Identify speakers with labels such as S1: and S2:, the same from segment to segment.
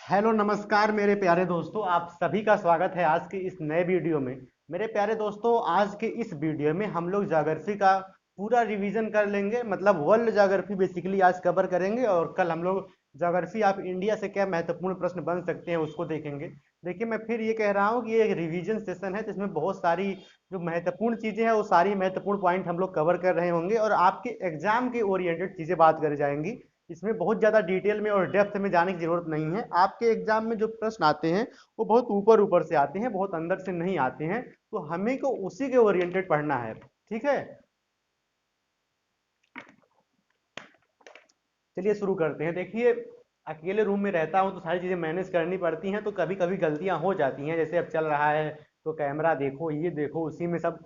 S1: Hello नमस्कार मेरे प्यारे दोस्तों, आप सभी का स्वागत है आज के इस नए वीडियो में। मेरे प्यारे दोस्तों, आज के इस वीडियो में हम लोग ज्योग्राफी का पूरा रिवीजन कर लेंगे। मतलब वर्ल्ड ज्योग्राफी बेसिकली आज कवर करेंगे और कल हम लोग ज्योग्राफी ऑफ इंडिया से क्या महत्वपूर्ण प्रश्न बन सकते हैं उसको देखेंगे। देखिए, मैं फिर ये कह रहा हूँ कि ये एक रिवीजन सेशन है, तो इसमें बहुत सारी जो महत्वपूर्ण चीजें हैं वो सारी महत्वपूर्ण पॉइंट हम लोग कवर कर रहे होंगे और आपके एग्जाम के ओरिएंटेड चीजें बात करी जाएंगी। इसमें बहुत ज़्यादा डिटेल में और डेप्थ में जाने की जरूरत नहीं है। आपके एग्जाम में जो प्रश्न आते हैं वो बहुत ऊपर ऊपर से आते हैं, बहुत अंदर से नहीं आते हैं, तो हमें को उसी के ओरिएंटेड पढ़ना है। ठीक है, चलिए शुरू करते हैं। देखिए, अकेले रूम में रहता हूँ तो सारी चीज़ें मैनेज करनी पड़ती हैं, तो कभी कभी गलतियाँ हो जाती हैं। जैसे अब चल रहा है तो कैमरा देखो, ये देखो, उसी में सब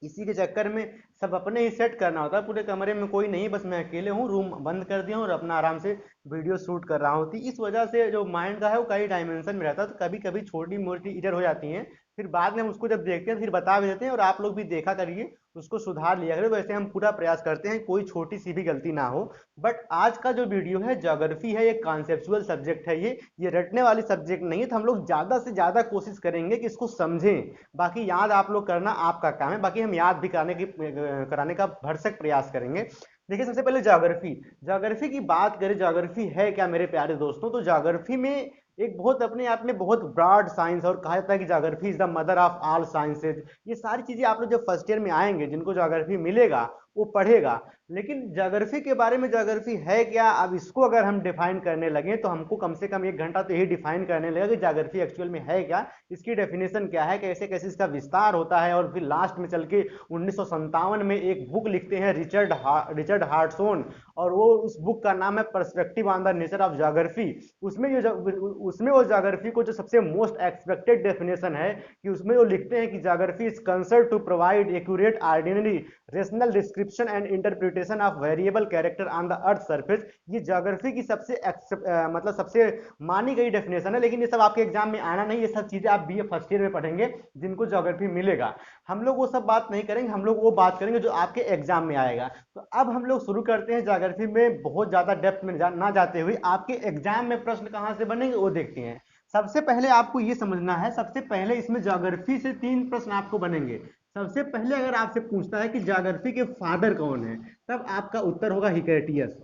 S1: इसी के चक्कर में सब अपने ही सेट करना होता है। पूरे कमरे में कोई नहीं, बस मैं अकेले हूँ, रूम बंद कर दिया हूँ और अपना आराम से वीडियो शूट कर रहा हूँ। तो इस वजह से जो माइंड का है वो कई डायमेंशन में रहता है, तो कभी कभी छोटी मोटी इधर हो जाती हैं। फिर बाद में हम उसको जब देखते हैं फिर बता भी देते हैं, और आप लोग भी देखा करिए, उसको सुधार लिया करिए। वैसे हम पूरा प्रयास करते हैं कोई छोटी सी भी गलती ना हो। बट आज का जो वीडियो है, ज्योग्राफी है, ये कॉन्सेप्चुअल सब्जेक्ट है, ये रटने वाली सब्जेक्ट नहीं है। तो हम लोग ज़्यादा से ज़्यादा कोशिश करेंगे कि इसको समझें। बाकी याद आप लोग करना आपका काम है, बाकी हम याद भी कराने का भरसक प्रयास करेंगे। देखिए, सबसे पहले ज्योग्राफी। ज्योग्राफी की बात करें, ज्योग्राफी है क्या मेरे प्यारे दोस्तों? तो ज्योग्राफी में एक बहुत अपने आप में बहुत ब्रॉड साइंस, और कहा जाता है कि geography is the mother of all sciences. ये सारी चीजें आप लोग जब फर्स्ट ईयर में आएंगे, जिनको ज्योग्राफी मिलेगा वो पढ़ेगा। लेकिन ज्योग्राफी के बारे में, ज्योग्राफी है क्या, अब इसको अगर हम डिफाइन करने लगे तो हमको कम से कम 1 घंटा तो यही डिफाइन करने लगेगा कि ज्योग्राफी एक्चुअल में है क्या, इसकी डेफिनेशन क्या है, कैसे कैसे इसका विस्तार होता है। और फिर लास्ट में चल के 1957 में एक बुक लिखते हैं रिचर्ड हार्टसोन, और वो उस बुक का नाम है perspective on the nature of geography. उसमें वो ज्योग्राफी को जो सबसे मोस्ट एक्सपेक्टेड डेफिनेशन है कि उसमें वो लिखते हैं कि geography is concern to provide accurate ordinary rational description and interpretation of variable character on the earth surface. ये ज्योग्राफी की मतलब सबसे मानी गई डेफिनेशन है। लेकिन ये सब आपके एग्जाम में आना नहीं, ये सब चीजें आप बीए फर्स्ट ईयर में पढ़ेंगे जिनको ज्योग्राफी मिलेगा। हम लोग वो सब बात नहीं करेंगे, हम लोग वो बात करेंगे जो आपके एग्जाम में आएगा। तो अब हम लोग शुरू करते हैं। ज्योग्राफी में बहुत ज्यादा डेप्थ में ना जाते हुए आपके एग्जाम में प्रश्न कहां से बनेंगे वो देखते हैं। सबसे पहले आपको ये समझना है, सबसे पहले इसमें ज्योग्राफी से 3 प्रश्न आपको बनेंगे। सबसे पहले अगर आपसे पूछता है कि ज्योग्राफी के फादर कौन है, तब आपका उत्तर होगा हिकैटियस।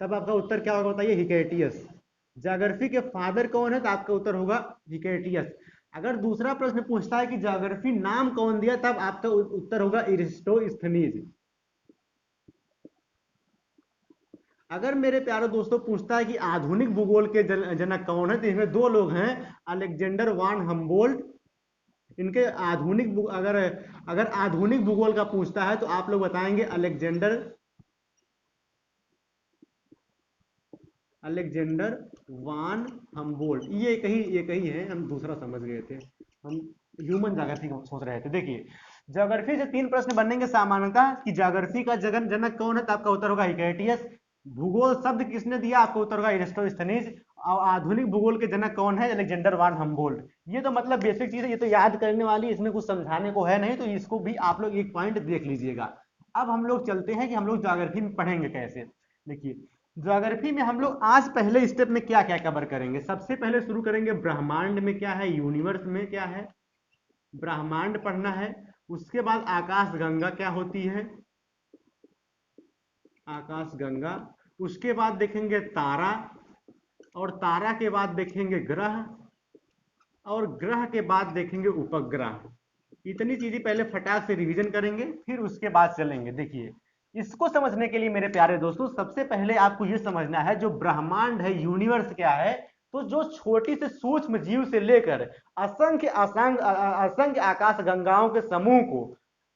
S1: तब आपका उत्तर क्या होगा बताइए? हिकैटियस। ज्योग्राफी के फादर कौन है, तो आपका उत्तर होगा हिकैटियस। अगर दूसरा प्रश्न पूछता है कि ज्योग्राफी नाम कौन दिया, तब आपका उत्तर होगा इरिस्टोस्थनीज। अगर मेरे प्यारे दोस्तों पूछता है कि आधुनिक भूगोल के जनक कौन है, तो इसमें 2 लोग हैं, अलेक्जेंडर वान हम्बोल्ट। इनके अगर अगर आधुनिक भूगोल का पूछता है तो आप लोग बताएंगे अलेक्जेंडर वान हम्बोल्ट। ये कही है, हम दूसरा समझ गए थे, हम ह्यूमन ज्योग्राफी का सोच रहे थे। देखिए, ज्योग्राफी से 3 प्रश्न बनेंगे सामान्यतः कि ज्योग्राफी का जगन जनक कौन है, तो आपका उत्तर होगा हिकैटियस। भूगोल शब्द किसने दिया, आपका उत्तर होगा एरिस्टोस्थनीज। और आधुनिक भूगोल के जनक कौन है, अलेक्जेंडर वान हम्बोल्ट। ये तो मतलब बेसिक चीज है, ये तो याद करने वाली, इसमें कुछ समझाने को है नहीं, तो इसको भी आप लोग एक पॉइंट देख लीजिएगा। अब हम लोग चलते हैं कि हम लोग ज्योग्राफी में पढ़ेंगे कैसे। देखिए, ज्योग्राफी में हम लोग आज पहले स्टेप में क्या क्या कवर करेंगे। सबसे पहले शुरू करेंगे ब्रह्मांड में क्या है, यूनिवर्स में क्या है, ब्रह्मांड पढ़ना है। उसके बाद आकाश गंगा क्या होती है, आकाश गंगा। उसके बाद देखेंगे तारा, और तारा के बाद देखेंगे ग्रह, और ग्रह के बाद देखेंगे उपग्रह। इतनी चीजें पहले फटाक से रिवीजन करेंगे, फिर उसके बाद चलेंगे। देखिए, इसको समझने के लिए मेरे प्यारे दोस्तों, सबसे पहले आपको यह समझना है जो ब्रह्मांड है, यूनिवर्स क्या है। तो जो छोटी से सूक्ष्म जीव से लेकर असंख्य असंख्य असंख्य आकाश गंगाओं के समूह को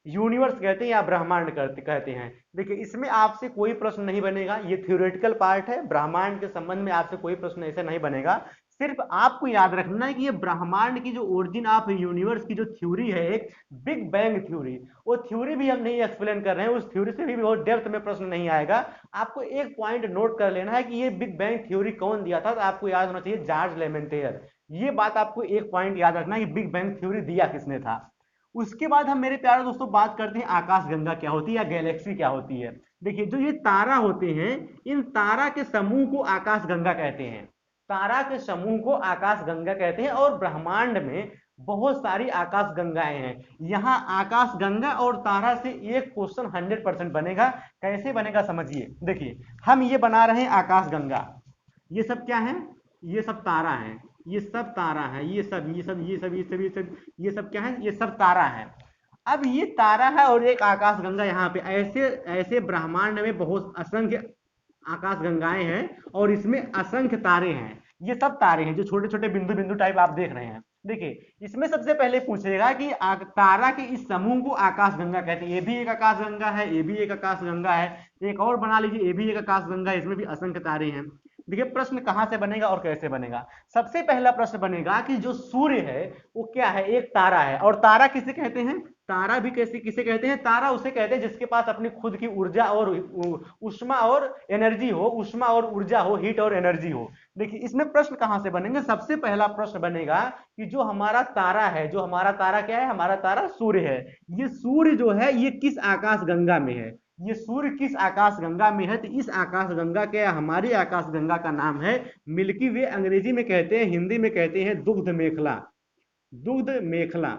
S1: यूनिवर्स कहते हैं या ब्रह्मांड कहते हैं। देखिए, इसमें आपसे कोई प्रश्न नहीं बनेगा, ये थ्योरेटिकल पार्ट है। ब्रह्मांड के संबंध में आपसे कोई प्रश्न ऐसे नहीं बनेगा। सिर्फ आपको याद रखना है कि ये ब्रह्मांड की जो ओरिजिन ऑफ यूनिवर्स की जो थ्योरी है, एक बिग बैंग थ्योरी, वो थ्योरी भी हम नहीं एक्सप्लेन कर रहे हैं। उस थ्योरी से भी बहुत डेप्थ में प्रश्न नहीं आएगा। आपको एक पॉइंट नोट कर लेना है कि ये बिग बैंग थ्योरी कौन दिया था, तो आपको याद होना चाहिए जॉर्ज लेमेंटेयर। ये बात आपको एक पॉइंट याद रखना है कि बिग बैंग थ्योरी दिया किसने था। उसके बाद हम मेरे प्यारे दोस्तों बात करते हैं आकाश गंगा क्या होती है या गैलेक्सी क्या होती है। देखिए, जो ये तारा होते हैं, इन तारा के समूह को आकाश गंगा कहते हैं। तारा के समूह को आकाश गंगा कहते हैं। और ब्रह्मांड में बहुत सारी आकाश गंगाएं हैं। यहाँ आकाश गंगा और तारा से एक क्वेश्चन 100% बनेगा। कैसे बनेगा समझिए। देखिए हम ये बना रहे हैं आकाश गंगा, ये सब क्या है, ये सब तारा है, ये सब तारा है, ये सब ये सब ये सब ये सब ये सब ये सब क्या है, ये सब तारा है। अब ये तारा है और एक आकाश गंगा यहाँ पे, ऐसे ऐसे ब्रह्मांड में बहुत असंख्य आकाश गंगाएं हैं और इसमें असंख्य तारे हैं। ये सब तारे हैं जो छोटे छोटे बिंदु बिंदु टाइप आप देख रहे हैं। देखिए इसमें सबसे पहले पूछेगा कि तारा के इस समूह को आकाश गंगा कहते हैं। ये भी एक आकाश गंगा है, ये भी एक आकाश गंगा है, एक और बना लीजिए, ये भी एक आकाश गंगा है, इसमें भी असंख्य तारे हैं। देखिए प्रश्न कहां से बनेगा और कैसे बनेगा। सबसे पहला प्रश्न बनेगा कि जो सूर्य है वो क्या है, एक तारा है। और तारा किसे कहते हैं, तारा भी कैसे किसे कहते हैं, तारा उसे कहते हैं जिसके पास अपनी खुद की ऊर्जा और उष्मा और एनर्जी हो, उष्मा और ऊर्जा हो, हीट और एनर्जी हो। देखिए इसमें प्रश्न कहां से बनेंगे। सबसे पहला प्रश्न बनेगा कि जो हमारा तारा है, जो हमारा तारा क्या है, हमारा तारा सूर्य है। ये सूर्य जो है ये किस आकाश गंगा में है, ये सूर्य किस आकाश गंगा में है। तो इस आकाश गंगा के, हमारी आकाश गंगा का नाम है मिल्की वे। अंग्रेजी में कहते हैं, हिंदी में कहते हैं दुग्ध मेखला, दुग्ध मेखला।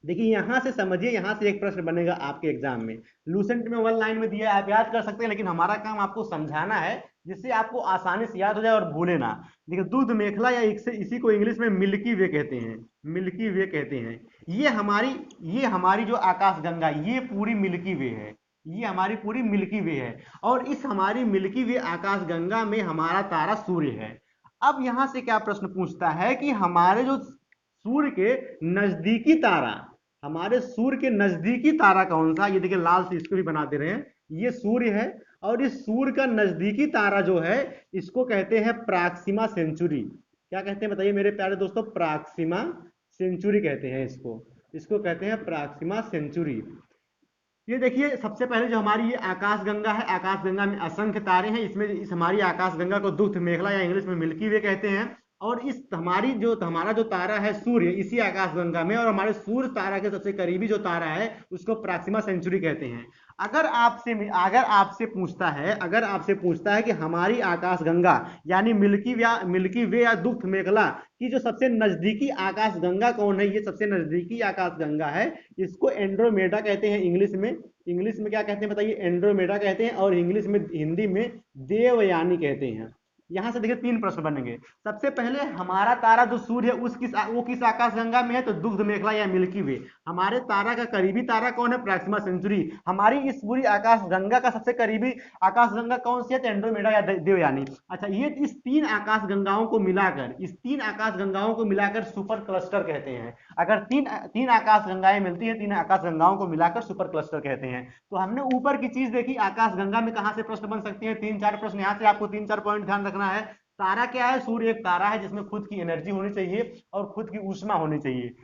S1: देखिए यहां से समझिए, यहां से एक प्रश्न बनेगा आपके एग्जाम में। लूसेंट में 1 लाइन में दिया है, आप याद कर सकते हैं, लेकिन हमारा काम आपको समझाना है जिससे आपको आसानी से याद हो जाए और भूले ना। देखिए दूध मेखला या इसी को इंग्लिश में मिल्की वे कहते हैं, मिल्की वे कहते हैं। ये हमारी जो आकाश गंगा, ये पूरी मिल्की वे है, ये हमारी पूरी मिल्की वे है। और इस हमारी मिल्की वे आकाश गंगा में हमारा तारा सूर्य है। अब यहां से क्या प्रश्न पूछता है कि हमारे जो सूर्य के नजदीकी तारा, हमारे सूर्य के नजदीकी तारा कौन सा। ये देखिए लाल से इसको भी बना दे रहे हैं, ये सूर्य है। और इस सूर्य का नजदीकी तारा जो है इसको कहते हैं प्रॉक्सिमा सेंचुरी। क्या कहते हैं बताइए मेरे प्यारे दोस्तों, प्रॉक्सिमा सेंचुरी कहते हैं इसको, इसको कहते हैं प्रॉक्सिमा सेंचुरी। ये देखिए सबसे पहले जो हमारी ये आकाश गंगा है, आकाश गंगा में असंख्य तारे हैं। इसमें इस हमारी आकाश गंगा को दुग्ध मेखला या इंग्लिश में मिल्की वे कहते हैं। और इस हमारा जो तारा है सूर्य, इसी आकाश गंगा में, और हमारे सूर्य तारा के सबसे करीबी जो तारा है उसको प्रॉक्सिमा सेंचुरी कहते हैं। अगर आपसे पूछता है कि हमारी आकाश गंगा यानी मिल्की वे या दुग्ध मेखला की जो सबसे नजदीकी आकाश गंगा कौन है, ये सबसे नजदीकी आकाश गंगा है, इसको एंड्रोमेडा कहते हैं। इंग्लिश में क्या कहते हैं बताइए, एंड्रोमेडा कहते हैं। और इंग्लिश में, हिंदी में देवयानी कहते हैं। यहां से देखिए 3 प्रश्न बनेंगे। सबसे पहले हमारा तारा जो सूर्य है वो किस आकाश गंगा में है, तो दुग्ध मेखला या मिल्की वे। हमारे तारा का करीबी तारा कौन है, प्रॉक्सिमा सेंचुरी। हमारी इस पूरी आकाश गंगा का सबसे करीबी आकाश गंगा कौन सी है, तो एंड्रोमेडा या देवयानी। अच्छा, ये इस 3 आकाश गंगाओं को मिलाकर सुपर क्लस्टर कहते हैं। अगर तीन आकाश गंगाएं मिलती है, 3 आकाश गंगाओं को मिलाकर सुपर क्लस्टर कहते हैं। तो हमने ऊपर की चीज देखी, आकाश गंगा में कहां से प्रश्न बन सकती है, 3-4 प्रश्न। यहां से आपको 3-4 पॉइंट ध्यान रखना है। तारा क्या है, सूर्य एक तारा है जिसमें खुद की एनर्जी होनी चाहिए और खुद की ऊष्मा होनी चाहिए।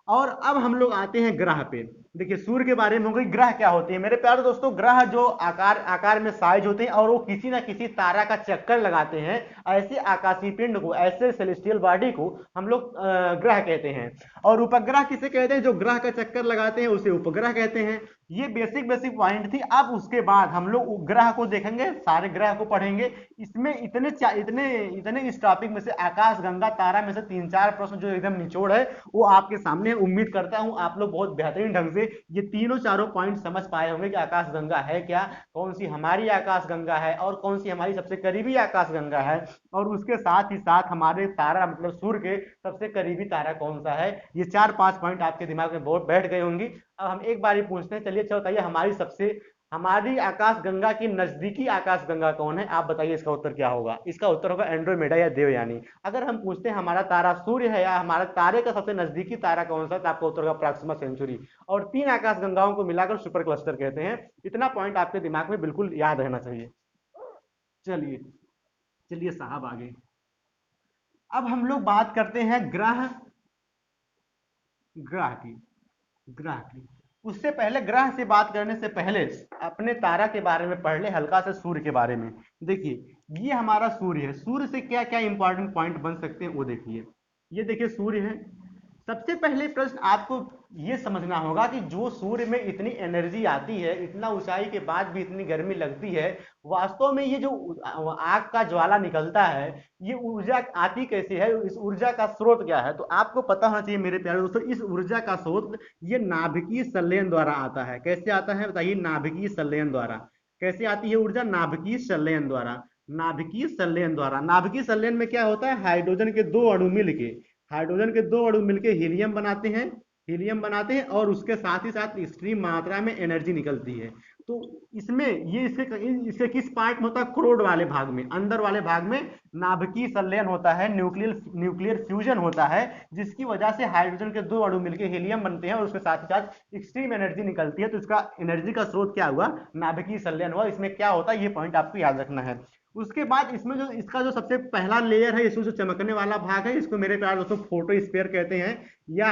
S1: और अब हम लोग आते हैं ग्रह पे। देखिए सूर्य के बारे में हो गई, ग्रह क्या होते हैं मेरे प्यारे दोस्तों। ग्रह जो आकार में साइज होते हैं और वो किसी ना किसी तारा का चक्कर लगाते हैं। ऐसे आकाशीय पिंड को, ऐसे सेलेस्टियल बॉडी को हम लोग ग्रह कहते हैं। और उपग्रह किसे कहते हैं, जो ग्रह का चक्कर लगाते हैं उसे उपग्रह कहते हैं। ये बेसिक पॉइंट थी। अब उसके बाद हम लोग ग्रह को देखेंगे, सारे ग्रह को पढ़ेंगे। इसमें इतने इस टॉपिक में से आकाश गंगा तारा में से 3-4 प्रश्न जो एकदम निचोड़ है वो आपके सामने। उम्मीद करता हूं आप लोग बहुत बेहतरीन ढंग से ये तीनों चारों पॉइंट समझ पाए होंगे कि आकाश गंगा है क्या, कौन सी हमारी आकाश गंगा है और कौन सी हमारी सबसे करीबी आकाश गंगा है। और उसके साथ ही साथ हमारे तारा मतलब सूर्य के सबसे करीबी तारा कौन सा है। ये 4-5 पॉइंट आपके दिमाग में बहुत बैठ गए होंगी। अब हम एक बार ही पूछते हैं, चलिए चलो बताइए हमारी आकाश गंगा की नजदीकी आकाश गंगा कौन है। आप बताइए इसका उत्तर क्या होगा। इसका उत्तर होगा एंड्रोमेडा या देवयानी। अगर हम पूछते हैं हमारा तारा सूर्य है या हमारे तारे का सबसे नजदीकी तारा कौन सा, तो आपका उत्तर होगा प्रॉक्सिमा सेंचुरी। और 3 आकाश गंगाओं को मिलाकर सुपर क्लस्टर कहते हैं। इतना पॉइंट आपके दिमाग में बिल्कुल याद रहना चाहिए। चलिए साहब आगे। अब हम लोग बात करते हैं ग्रह की। उससे पहले, ग्रह से बात करने से पहले अपने तारा के बारे में पढ़ ले हल्का से, सूर्य के बारे में। देखिए ये हमारा सूर्य है। सूर्य से क्या क्या इंपॉर्टेंट पॉइंट बन सकते हैं वो देखिए। ये देखिए सूर्य है। सबसे पहले प्रश्न आपको ये समझना होगा कि जो सूर्य में इतनी एनर्जी आती है, इतना ऊंचाई के बाद भी इतनी गर्मी लगती है, वास्तव में ये जो आग का ज्वाला निकलता है, ये ऊर्जा आती कैसे है, इस ऊर्जा का स्रोत क्या है? तो आपको पता होना चाहिए मेरे प्यारे दोस्तों, इस ऊर्जा का स्रोत ये नाभिकीय संलयन द्वारा आता है। कैसे आता है बताइए? नाभिकीय संलयन द्वारा। कैसे आती है ऊर्जा? नाभिकीय संलयन द्वारा। नाभिकीय संलयन द्वारा। नाभिकीय संलयन में क्या होता है? हाइड्रोजन के दो अणु मिलके, हाइड्रोजन के दो अणु मिलके हीलियम बनाते हैं, हीलियम बनाते हैं, और उसके साथ ही साथ एक्सट्रीम मात्रा में एनर्जी निकलती है। तो इसमें ये इसके किस पार्ट में होता है? क्रोड वाले भाग में, अंदर वाले भाग में नाभिकीय संलयन होता है, न्यूक्लियर फ्यूजन होता है, जिसकी वजह से हाइड्रोजन के दो अणु मिलकर हीलियम बनते हैं और उसके साथ ही साथ एक्सट्रीम एनर्जी निकलती है। तो इसका एनर्जी का स्रोत क्या हुआ? नाभिकीय संलयन हुआ। इसमें क्या होता है, ये पॉइंट आपको याद रखना है। उसके बाद इसमें जो इसका जो सबसे पहला लेयर है, इसमें जो चमकने वाला भाग है, इसको मेरे प्यारे दोस्तों फोटोस्फीयर कहते हैं, या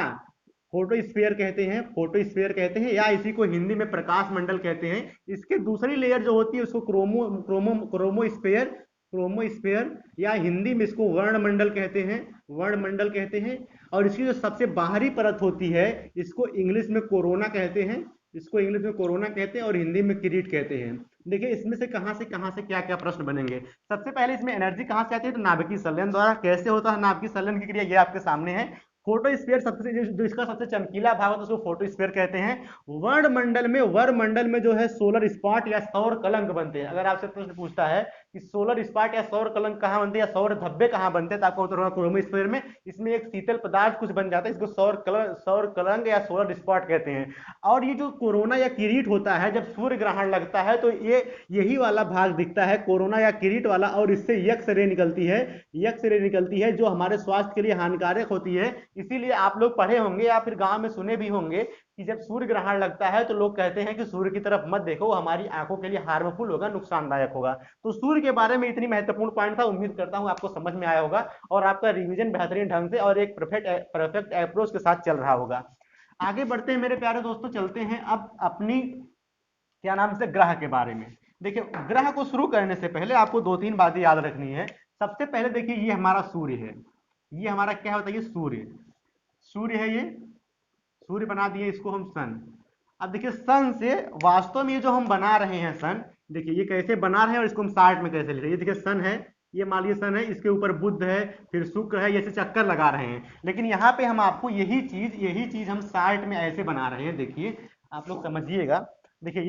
S1: फोटोस्फीयर कहते हैं, फोटोस्फीयर कहते हैं, या इसी को हिंदी में प्रकाश मंडल कहते हैं। इसके दूसरी लेयर जो होती है उसको क्रोमोस्फीयर, क्रोमोस्फीयर, या हिंदी में इसको वर्णमंडल कहते हैं, वर्णमंडल कहते हैं। और इसकी जो सबसे बाहरी परत होती है, इसको इंग्लिश में कोरोना कहते हैं, इसको इंग्लिश में कोरोना कहते हैं और हिंदी में किरीट कहते हैं। देखिए इसमें से कहां से क्या क्या प्रश्न बनेंगे। सबसे पहले इसमें एनर्जी कहां से आती है? तो नाभिकीय संलयन द्वारा। कैसे होता है नाभिकीय संलयन की क्रिया, ये आपके सामने है। फोटोस्फीयर सबसे जो इसका सबसे चमकीला भाग होता है उसको फोटोस्फीयर कहते हैं। वर्णमंडल में जो है सोलर स्पॉट या सौर कलंक बनते हैं। अगर आपसे प्रश्न पूछता है कि सोलर स्पॉट या सौर कलंक कहाँ बनते हैं, या सौर धब्बे कहाँ बनते हैं, तो आपको उत्तर होगा क्रोमोस्फीयर में। इसमें एक शीतल पदार्थ कुछ बन जाता है, इसको सौर कलंक या सोलर स्पॉट कहते हैं। और ये जो कोरोना या किरीट होता है, जब सूर्य ग्रहण लगता है तो ये यही वाला भाग दिखता है, कोरोना या किरीट वाला, और इससे यक्स रे निकलती है, यक्स रे निकलती है, जो हमारे स्वास्थ्य के लिए हानिकारक होती है। इसीलिए आप लोग पढ़े होंगे या फिर गांव में सुने भी होंगे कि जब सूर्य ग्रहण लगता है तो लोग कहते हैं कि सूर्य की तरफ मत देखो, हमारी आंखों के लिए हार्मफुल होगा, नुकसानदायक होगा। तो सूर्य के बारे में इतनी महत्वपूर्ण पॉइंट था, उम्मीद करता हूं आपको समझ में आया होगा और आपका रिवीजन बेहतरीन ढंग से और एक परफेक्ट अप्रोच के साथ चल रहा होगा। आगे बढ़ते हैं मेरे प्यारे दोस्तों, चलते हैं अब अपनी क्या नाम से ग्रह के बारे में। देखिए ग्रह को शुरू करने से पहले आपको दो तीन बातें याद रखनी है। सबसे पहले देखिए ये हमारा सूर्य है, ये हमारा क्या होता है? ये सूर्य, सूर्य है, ये सूर्य बना दिए इसको हम सन। अब देखिए सन से वास्तव में ये जो हम बना रहे हैं सन, देखिए ये कैसे बना रहे हैं और इसको हम शार्ट में कैसे लिख रहे हैं। ये देखिए सन है, ये मान लीजिए सन है, इसके ऊपर बुध है, फिर शुक्र है, ऐसे चक्कर लगा रहे हैं। लेकिन यहाँ पे हम आपको यही चीज हम शार्ट में ऐसे बना रहे हैं। देखिए आप लोग समझिएगा, देखिए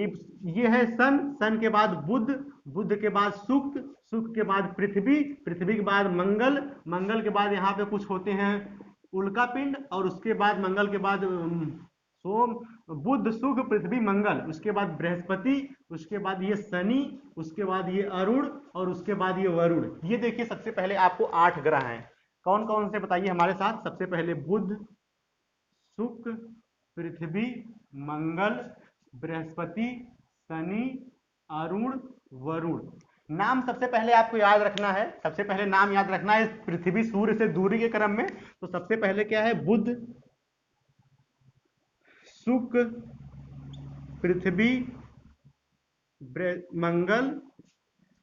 S1: ये है सन, सन के बाद बुध, बुध के बाद शुक्र, शुक्र के बाद पृथ्वी, पृथ्वी के बाद मंगल, मंगल के बाद यहाँ पे कुछ होते हैं उल्का पिंड, और उसके बाद मंगल के बाद सोम, बुध शुक्र पृथ्वी मंगल, उसके बाद बृहस्पति, उसके बाद ये शनि, उसके बाद ये अरुण, और उसके बाद ये वरुण। ये देखिए सबसे पहले आपको 8 ग्रह हैं। कौन कौन से बताइए हमारे साथ? सबसे पहले बुध, शुक्र, पृथ्वी, मंगल, बृहस्पति, शनि, अरुण, वरुण। नाम सबसे पहले आपको याद रखना है, सबसे पहले नाम याद रखना है पृथ्वी सूर्य से दूरी के क्रम में। तो सबसे पहले क्या है? बुध, शुक्र, पृथ्वी, मंगल,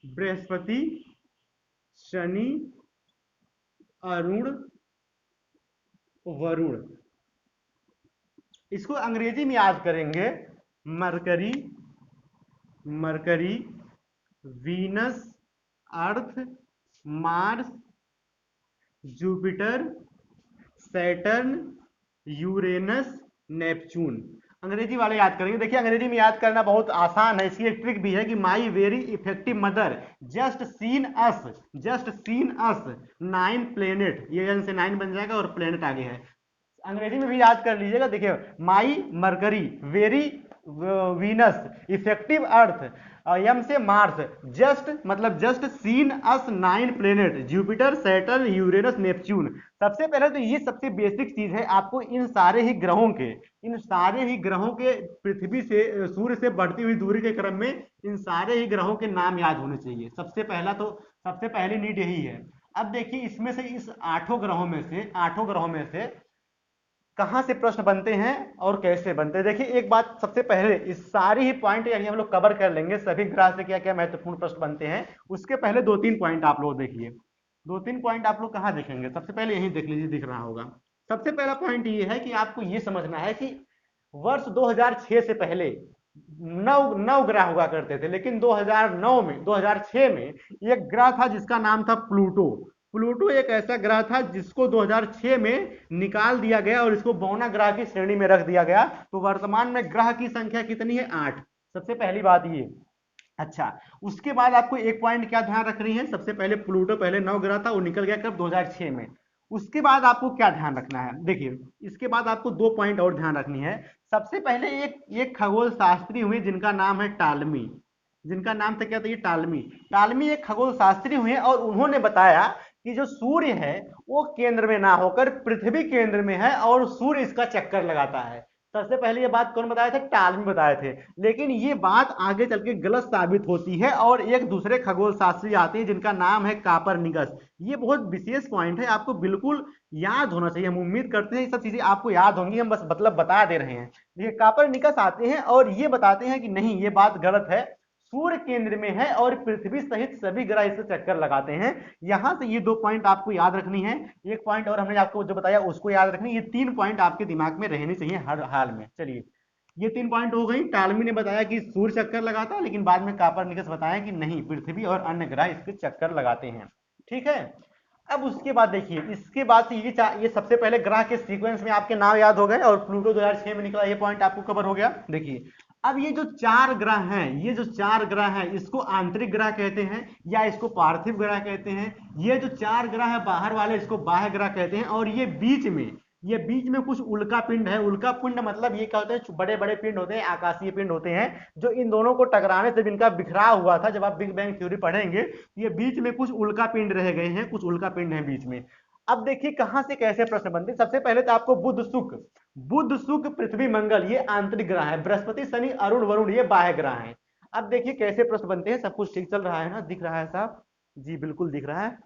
S1: बृहस्पति, शनि, अरुण, वरुण। इसको अंग्रेजी में याद करेंगे Mercury, Mercury, Venus, Earth, Mars, Jupiter, Saturn, Uranus, Neptune. अंग्रेजी वाले याद करेंगे। देखिए अंग्रेजी में याद करना बहुत आसान है, इसकी एक ट्रिक भी है कि my very effective mother just seen us 9 planet, ये से 9 बन जाएगा और प्लेनेट आगे है। अंग्रेजी में भी याद कर लीजिएगा। देखिए माई मरकरी, वेरी वीनस, इफेक्टिव अर्थ, एम से मार्स, जस्ट मतलब जस्ट सीन अस 9 planet, Jupiter, Saturn, Uranus, Neptune. सबसे पहले तो ये सबसे बेसिक चीज है, आपको इन सारे ही ग्रहों के पृथ्वी से सूर्य से बढ़ती हुई दूरी के क्रम में इन सारे ही ग्रहों के नाम याद होने चाहिए। सबसे पहली नीड यही है। अब देखिए इसमें से इस 8 ग्रहों में से कहां से प्रश्न बनते हैं और कैसे बनते हैं। देखिए एक बात सबसे पहले, इस सारी ही पॉइंट यानी हम लोग कवर कर लेंगे, सभी ग्रह से क्या क्या महत्वपूर्ण प्रश्न बनते हैं। उसके पहले 2-3 पॉइंट आप लोग देखिए, 2-3 पॉइंट आप लोग कहां देखेंगे? सबसे पहले यही देख लीजिए, दिख रहा होगा। सबसे पहला पॉइंट ये है कि आपको ये समझना है कि वर्ष 2006 से पहले नौ नौ ग्रह हुआ करते थे, लेकिन 2009 में 2006 में एक ग्रह था जिसका नाम था प्लूटो। प्लूटो एक ऐसा ग्रह था जिसको 2006 में निकाल दिया गया और इसको बौना ग्रह की श्रेणी में रख दिया गया। तो वर्तमान में ग्रह की संख्या कितनी है? 8। सबसे पहली बात ये। अच्छा, उसके बाद आपको एक पॉइंट क्या ध्यान रख रही है, सबसे पहले प्लूटो पहले 9 ग्रह था, वो निकल गया कब? 2006 में। उसके बाद आपको क्या ध्यान रखना है, देखिए इसके बाद आपको 2 पॉइंट और ध्यान रखनी है। सबसे पहले एक खगोल शास्त्री हुए जिनका नाम है टालमी। जिनका नाम था क्या था? ये टालमी। टालमी एक खगोल शास्त्री हुए और उन्होंने बताया कि जो सूर्य है वो केंद्र में ना होकर पृथ्वी केंद्र में है और सूर्य इसका चक्कर लगाता है। सबसे पहले ये बात कौन बताए थे? टालमी बताए थे। लेकिन ये बात आगे चल के गलत साबित होती है और एक दूसरे खगोल शास्त्री आते हैं जिनका नाम है कापरनिकस। ये बहुत विशेष पॉइंट है, आपको बिल्कुल याद होना चाहिए। हम उम्मीद करते हैं ये सब चीजें आपको याद होंगी, हम बस मतलब बता दे रहे हैं। ये कापरनिकस आते हैं और ये बताते हैं कि नहीं, ये बात गलत है, सूर्य केंद्र में है और पृथ्वी सहित सभी ग्रह इसे चक्कर लगाते हैं। यहां से ये 2 पॉइंट आपको याद रखनी है। एक पॉइंट और हमने आपको जो बताया उसको याद रखनी, ये 3 पॉइंट आपके दिमाग में रहनी चाहिए हर हाल में। चलिए, ये 3 पॉइंट हो गई। टालमी ने बताया कि सूर्य चक्कर लगाता है, लेकिन बाद में कापरनिकस बताया कि नहीं, पृथ्वी और अन्य ग्रह इसके चक्कर लगाते हैं। ठीक है। अब उसके बाद देखिए, इसके बाद से ये सबसे पहले ग्रह के सीक्वेंस में आपके नाम याद हो गए और प्लूटो 2006 में निकला, ये पॉइंट आपको कवर हो गया। देखिए, अब ये जो 4 ग्रह हैं, ये जो 4 ग्रह हैं, इसको आंतरिक ग्रह कहते हैं या इसको पार्थिव ग्रह कहते हैं। ये जो 4 ग्रह है बाहर वाले, इसको बाह्य ग्रह कहते हैं। और ये बीच में कुछ उल्का पिंड है। उल्का पिंड मतलब ये क्या होते हैं? बड़े बड़े पिंड होते हैं, आकाशीय पिंड होते हैं, जो इन दोनों को टकराने से इनका बिखराव हुआ था। जब आप बिग बैंग थ्योरी पढ़ेंगे, ये बीच में कुछ उल्का पिंड रह गए हैं, कुछ उल्का पिंड है बीच में। अब देखिए कहां से कैसे प्रश्न बनते हैं। सबसे पहले तो आपको बुध शुक्र पृथ्वी मंगल ये आंतरिक ग्रह है, बृहस्पति शनि अरुण वरुण ये बाह्य ग्रह हैं। अब देखिए कैसे प्रश्न बनते हैं। सब कुछ ठीक चल रहा है ना? दिख रहा है साहब? जी बिल्कुल दिख रहा है,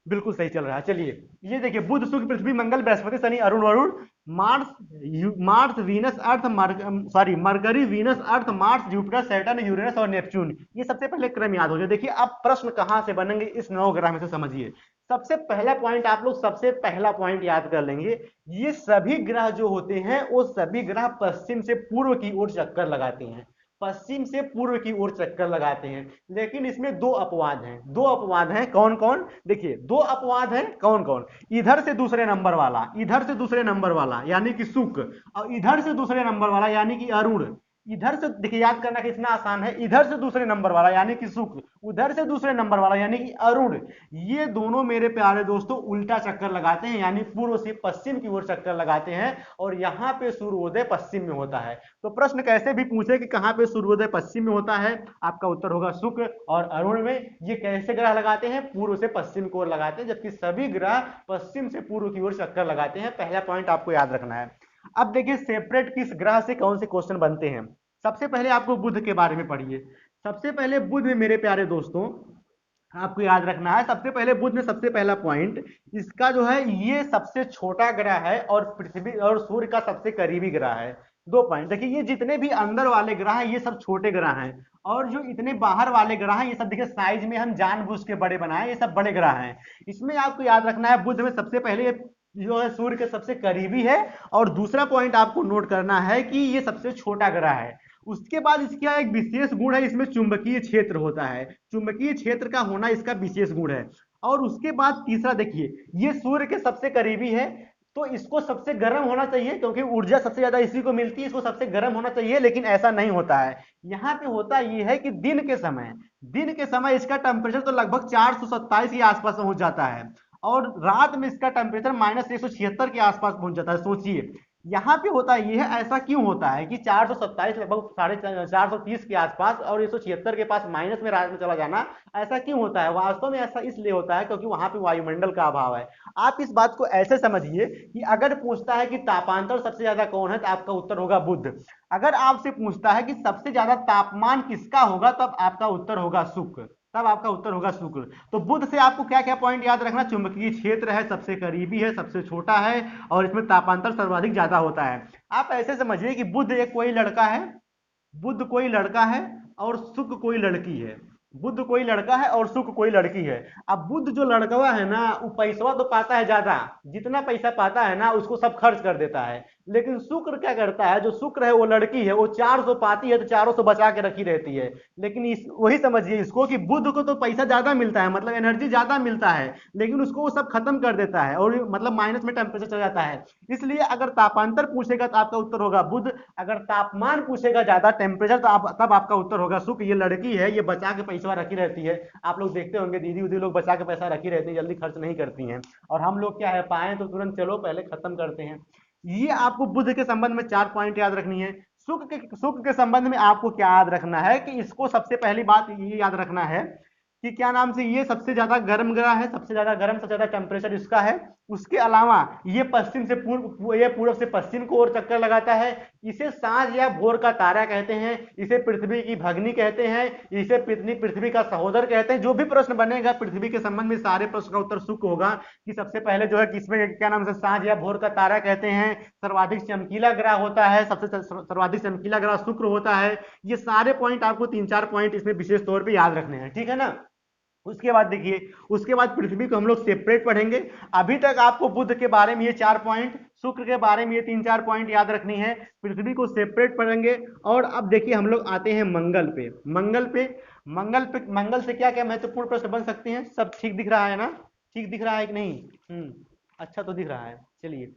S1: बिल्कुल सही चल रहा है। चलिए, ये देखिए, Budh Shukra Prithvi Mangal Brihaspati Shani Arun Varun, Mars Venus Earth Mercury Venus Earth Mars Jupiter Saturn Uranus और नेपच्यून। ये सबसे पहले क्रम याद हो जाए। देखिए अब प्रश्न कहां से बनेंगे इस 9 ग्रह में से समझिए। सबसे पहला पॉइंट आप लोग सबसे पहला पॉइंट याद कर लेंगे, ये सभी ग्रह जो होते हैं वो सभी ग्रह पश्चिम से पूर्व की ओर चक्कर लगाते हैं। पश्चिम से पूर्व की ओर चक्कर लगाते हैं। लेकिन इसमें 2 अपवाद हैं। 2 अपवाद हैं, कौन कौन? देखिए 2 अपवाद हैं, कौन कौन? इधर से दूसरे नंबर वाला, इधर से दूसरे नंबर वाला यानी कि शुक्र, और इधर से दूसरे नंबर वाला यानी कि अरुण। इधर से देखिए, याद करना कितना आसान है, इधर से दूसरे नंबर वाला यानी कि शुक्र, उधर से दूसरे नंबर वाला यानी कि अरुण। ये दोनों मेरे प्यारे दोस्तों उल्टा चक्कर लगाते हैं, यानी पूर्व से पश्चिम की ओर चक्कर लगाते हैं। और यहाँ पे सूर्योदय पश्चिम में होता है। तो प्रश्न कैसे भी पूछे कि कहां पे सूर्योदय पश्चिम में होता है, आपका उत्तर होगा शुक्र और अरुण में। ये कैसे ग्रह लगाते हैं? पूर्व से पश्चिम की ओर लगाते हैं, जबकि सभी ग्रह पश्चिम से पूर्व की ओर चक्कर लगाते हैं। पहला पॉइंट आपको याद रखना है। अब देखिए सेपरेट किस ग्रह से कौन से क्वेश्चन बनते हैं। सबसे पहले आपको बुध के बारे में पढ़िए। सबसे पहले बुध में मेरे प्यारे दोस्तों आपको याद रखना है, सबसे पहले बुध में सबसे पहला पॉइंट इसका जो है, ये सबसे छोटा ग्रह है और पृथ्वी और सूर्य का सबसे करीबी ग्रह है। 2 पॉइंट देखिए, ये जितने भी अंदर वाले ग्रह हैं ये सब छोटे ग्रह हैं, और जो इतने बाहर वाले ग्रह हैं ये सब देखिए साइज में हम जानबूझ के बड़े बनाए, ये सब बड़े ग्रह हैं। इसमें आपको याद रखना है बुध में सबसे पहले जो है सूर्य के सबसे करीबी है, और दूसरा पॉइंट आपको नोट करना है कि ये सबसे छोटा ग्रह है। उसके बाद इसका एक विशेष गुण है, इसमें चुंबकीय क्षेत्र होता है। चुंबकीय क्षेत्र का होना इसका विशेष गुण है। और उसके बाद तीसरा देखिए, ये सूर्य के सबसे करीबी है, तो इसको सबसे गर्म होना चाहिए, क्योंकि ऊर्जा सबसे ज्यादा इसी को मिलती है, इसको सबसे गर्म होना चाहिए। लेकिन ऐसा नहीं होता है। यहाँ पे होता ये है कि दिन के समय इसका टेम्परेचर तो लगभग 427 के आसपास पहुंच जाता है, और रात में इसका टेम्परेचर -176 के आसपास पहुंच जाता है। सोचिए यहाँ पे होता ये है, ऐसा क्यों होता है कि 427 लगभग 430 के आसपास और 176 के पास माइनस में रात में चला जाना, ऐसा क्यों होता है? वास्तव में ऐसा इसलिए होता है क्योंकि वहां पे वायुमंडल का अभाव है। आप इस बात को ऐसे समझिए कि अगर पूछता है कि तापांतर सबसे ज्यादा कौन है, तो आपका उत्तर होगा बुध। अगर आपसे पूछता है कि सबसे ज्यादा तापमान किसका होगा, तब आपका उत्तर होगा शुक्र। तो बुध से आपको क्या क्या पॉइंट याद रखना? चुंबकीय क्षेत्र है, सबसे करीबी है, सबसे छोटा है, और इसमें तापांतर सर्वाधिक ज्यादा होता है। आप ऐसे समझिए कि बुध एक कोई लड़का है, बुध कोई लड़का है और शुक्र कोई लड़की है। बुध कोई लड़का है और शुक्र कोई लड़की है। अब बुध जो लड़कवा है ना, वो पैसा तो पाता है ज्यादा, जितना पैसा पाता है ना उसको सब खर्च कर देता है। लेकिन शुक्र क्या करता है, जो शुक्र है वो लड़की है, वो 400 पाती है तो 400 बचा के रखी रहती है। लेकिन वही समझिए इसको कि बुध को तो पैसा ज्यादा मिलता है, मतलब एनर्जी ज्यादा मिलता है, लेकिन उसको वो सब खत्म कर देता है और मतलब माइनस में टेम्परेचर चला जाता है। इसलिए अगर तापांतर पूछेगा तो आपका उत्तर होगा बुध, अगर तापमान पूछेगा ज्यादा टेम्परेचर तो तब आपका उत्तर होगा शुक्र। ये लड़की है, ये बचा के पैसा रखी रहती है। आप लोग देखते होंगे दीदी उदी लोग बचा के पैसा रखी रहती है, जल्दी खर्च नहीं करती हैं। और हम लोग क्या है, पाए तो तुरंत चलो पहले खत्म करते हैं। ये आपको बुध के संबंध में 4 पॉइंट याद रखनी है। शुक्र के संबंध में आपको क्या याद रखना है कि इसको सबसे पहली बात ये याद रखना है कि क्या नाम से, ये सबसे ज्यादा गर्म ग्रह है, सबसे ज्यादा गर्म, सबसे ज्यादा टेम्परेचर इसका है। उसके अलावा ये पश्चिम से पूर्व, ये पूर्व से पश्चिम को ओर चक्कर लगाता है। इसे सांझ या भोर का तारा कहते हैं, इसे पृथ्वी की भगनी कहते हैं, इसे पृथ्वी का सहोदर कहते हैं। जो भी प्रश्न बनेगा पृथ्वी के संबंध में सारे प्रश्न का उत्तर शुक्र होगा। कि सबसे पहले जो है किसमें क्या नाम से सांझ या भोर का तारा कहते हैं, सर्वाधिक चमकीला ग्रह होता है, सबसे सर्वाधिक चमकीला ग्रह शुक्र होता है। ये सारे पॉइंट आपको 3-4 पॉइंट इसमें विशेष तौर पर याद रखने हैं, ठीक है ना। उसके बाद देखिए, उसके बाद पृथ्वी को हम लोग सेपरेट पढ़ेंगे। अभी तक आपको बुध के बारे में ये 4 पॉइंट, शुक्र के बारे में ये 3-4 पॉइंट याद रखनी है, पृथ्वी को सेपरेट पढ़ेंगे। और अब देखिए हम लोग आते हैं मंगल पे। मंगल से क्या क्या महत्वपूर्ण प्रश्न बन सकते हैं। सब ठीक दिख रहा है ना, ठीक दिख रहा है कि नहीं? अच्छा तो दिख रहा है, चलिए।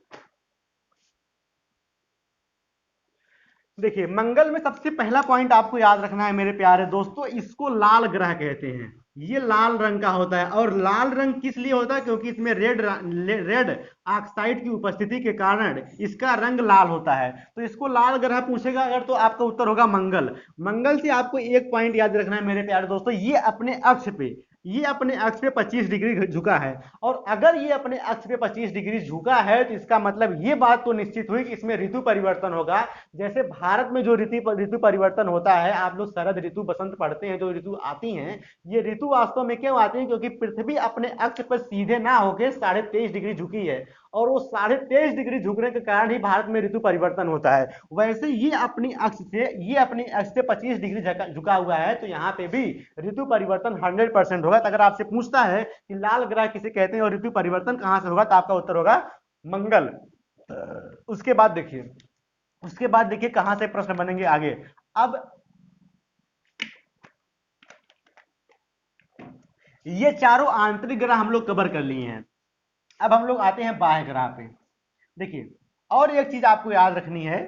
S1: देखिए मंगल में सबसे पहला पॉइंट आपको याद रखना है मेरे प्यारे दोस्तों, इसको लाल ग्रह कहते हैं। ये लाल रंग का होता है, और लाल रंग किस लिए होता है, क्योंकि इसमें रेड ऑक्साइड की उपस्थिति के कारण इसका रंग लाल होता है। तो इसको लाल ग्रह पूछेगा अगर तो आपका उत्तर होगा मंगल। मंगल से आपको एक पॉइंट याद रखना है मेरे प्यारे दोस्तों, ये अपने अक्ष पे 25 डिग्री झुका है। और अगर ये अपने अक्ष पे 25 डिग्री झुका है तो इसका मतलब ये बात तो निश्चित हुई कि इसमें ऋतु परिवर्तन होगा। जैसे भारत में जो ऋतु परिवर्तन होता है, आप लोग शरद ऋतु, बसंत पढ़ते हैं, जो ऋतु आती हैं, ये ऋतु वास्तव में क्यों आती है, क्योंकि पृथ्वी अपने अक्ष पर सीधे ना होकर 23.5 डिग्री झुकी है, और वो 23.5 डिग्री झुकने के कारण ही भारत में ऋतु परिवर्तन होता है। वैसे ये अपनी अक्ष से 25 डिग्री झुका हुआ है, तो यहाँ पे भी ऋतु परिवर्तन 100% होगा। तो अगर आपसे पूछता है कि लाल ग्रह किसे कहते हैं और ऋतु परिवर्तन कहां से होगा, तो आपका उत्तर होगा मंगल। उसके बाद देखिए कहां से प्रश्न बनेंगे आगे। अब ये चारों आंतरिक ग्रह हम लोग कवर कर लिए हैं। अब हम लोग आते हैं बाह्य ग्रह पे। देखिए और एक चीज आपको याद रखनी है,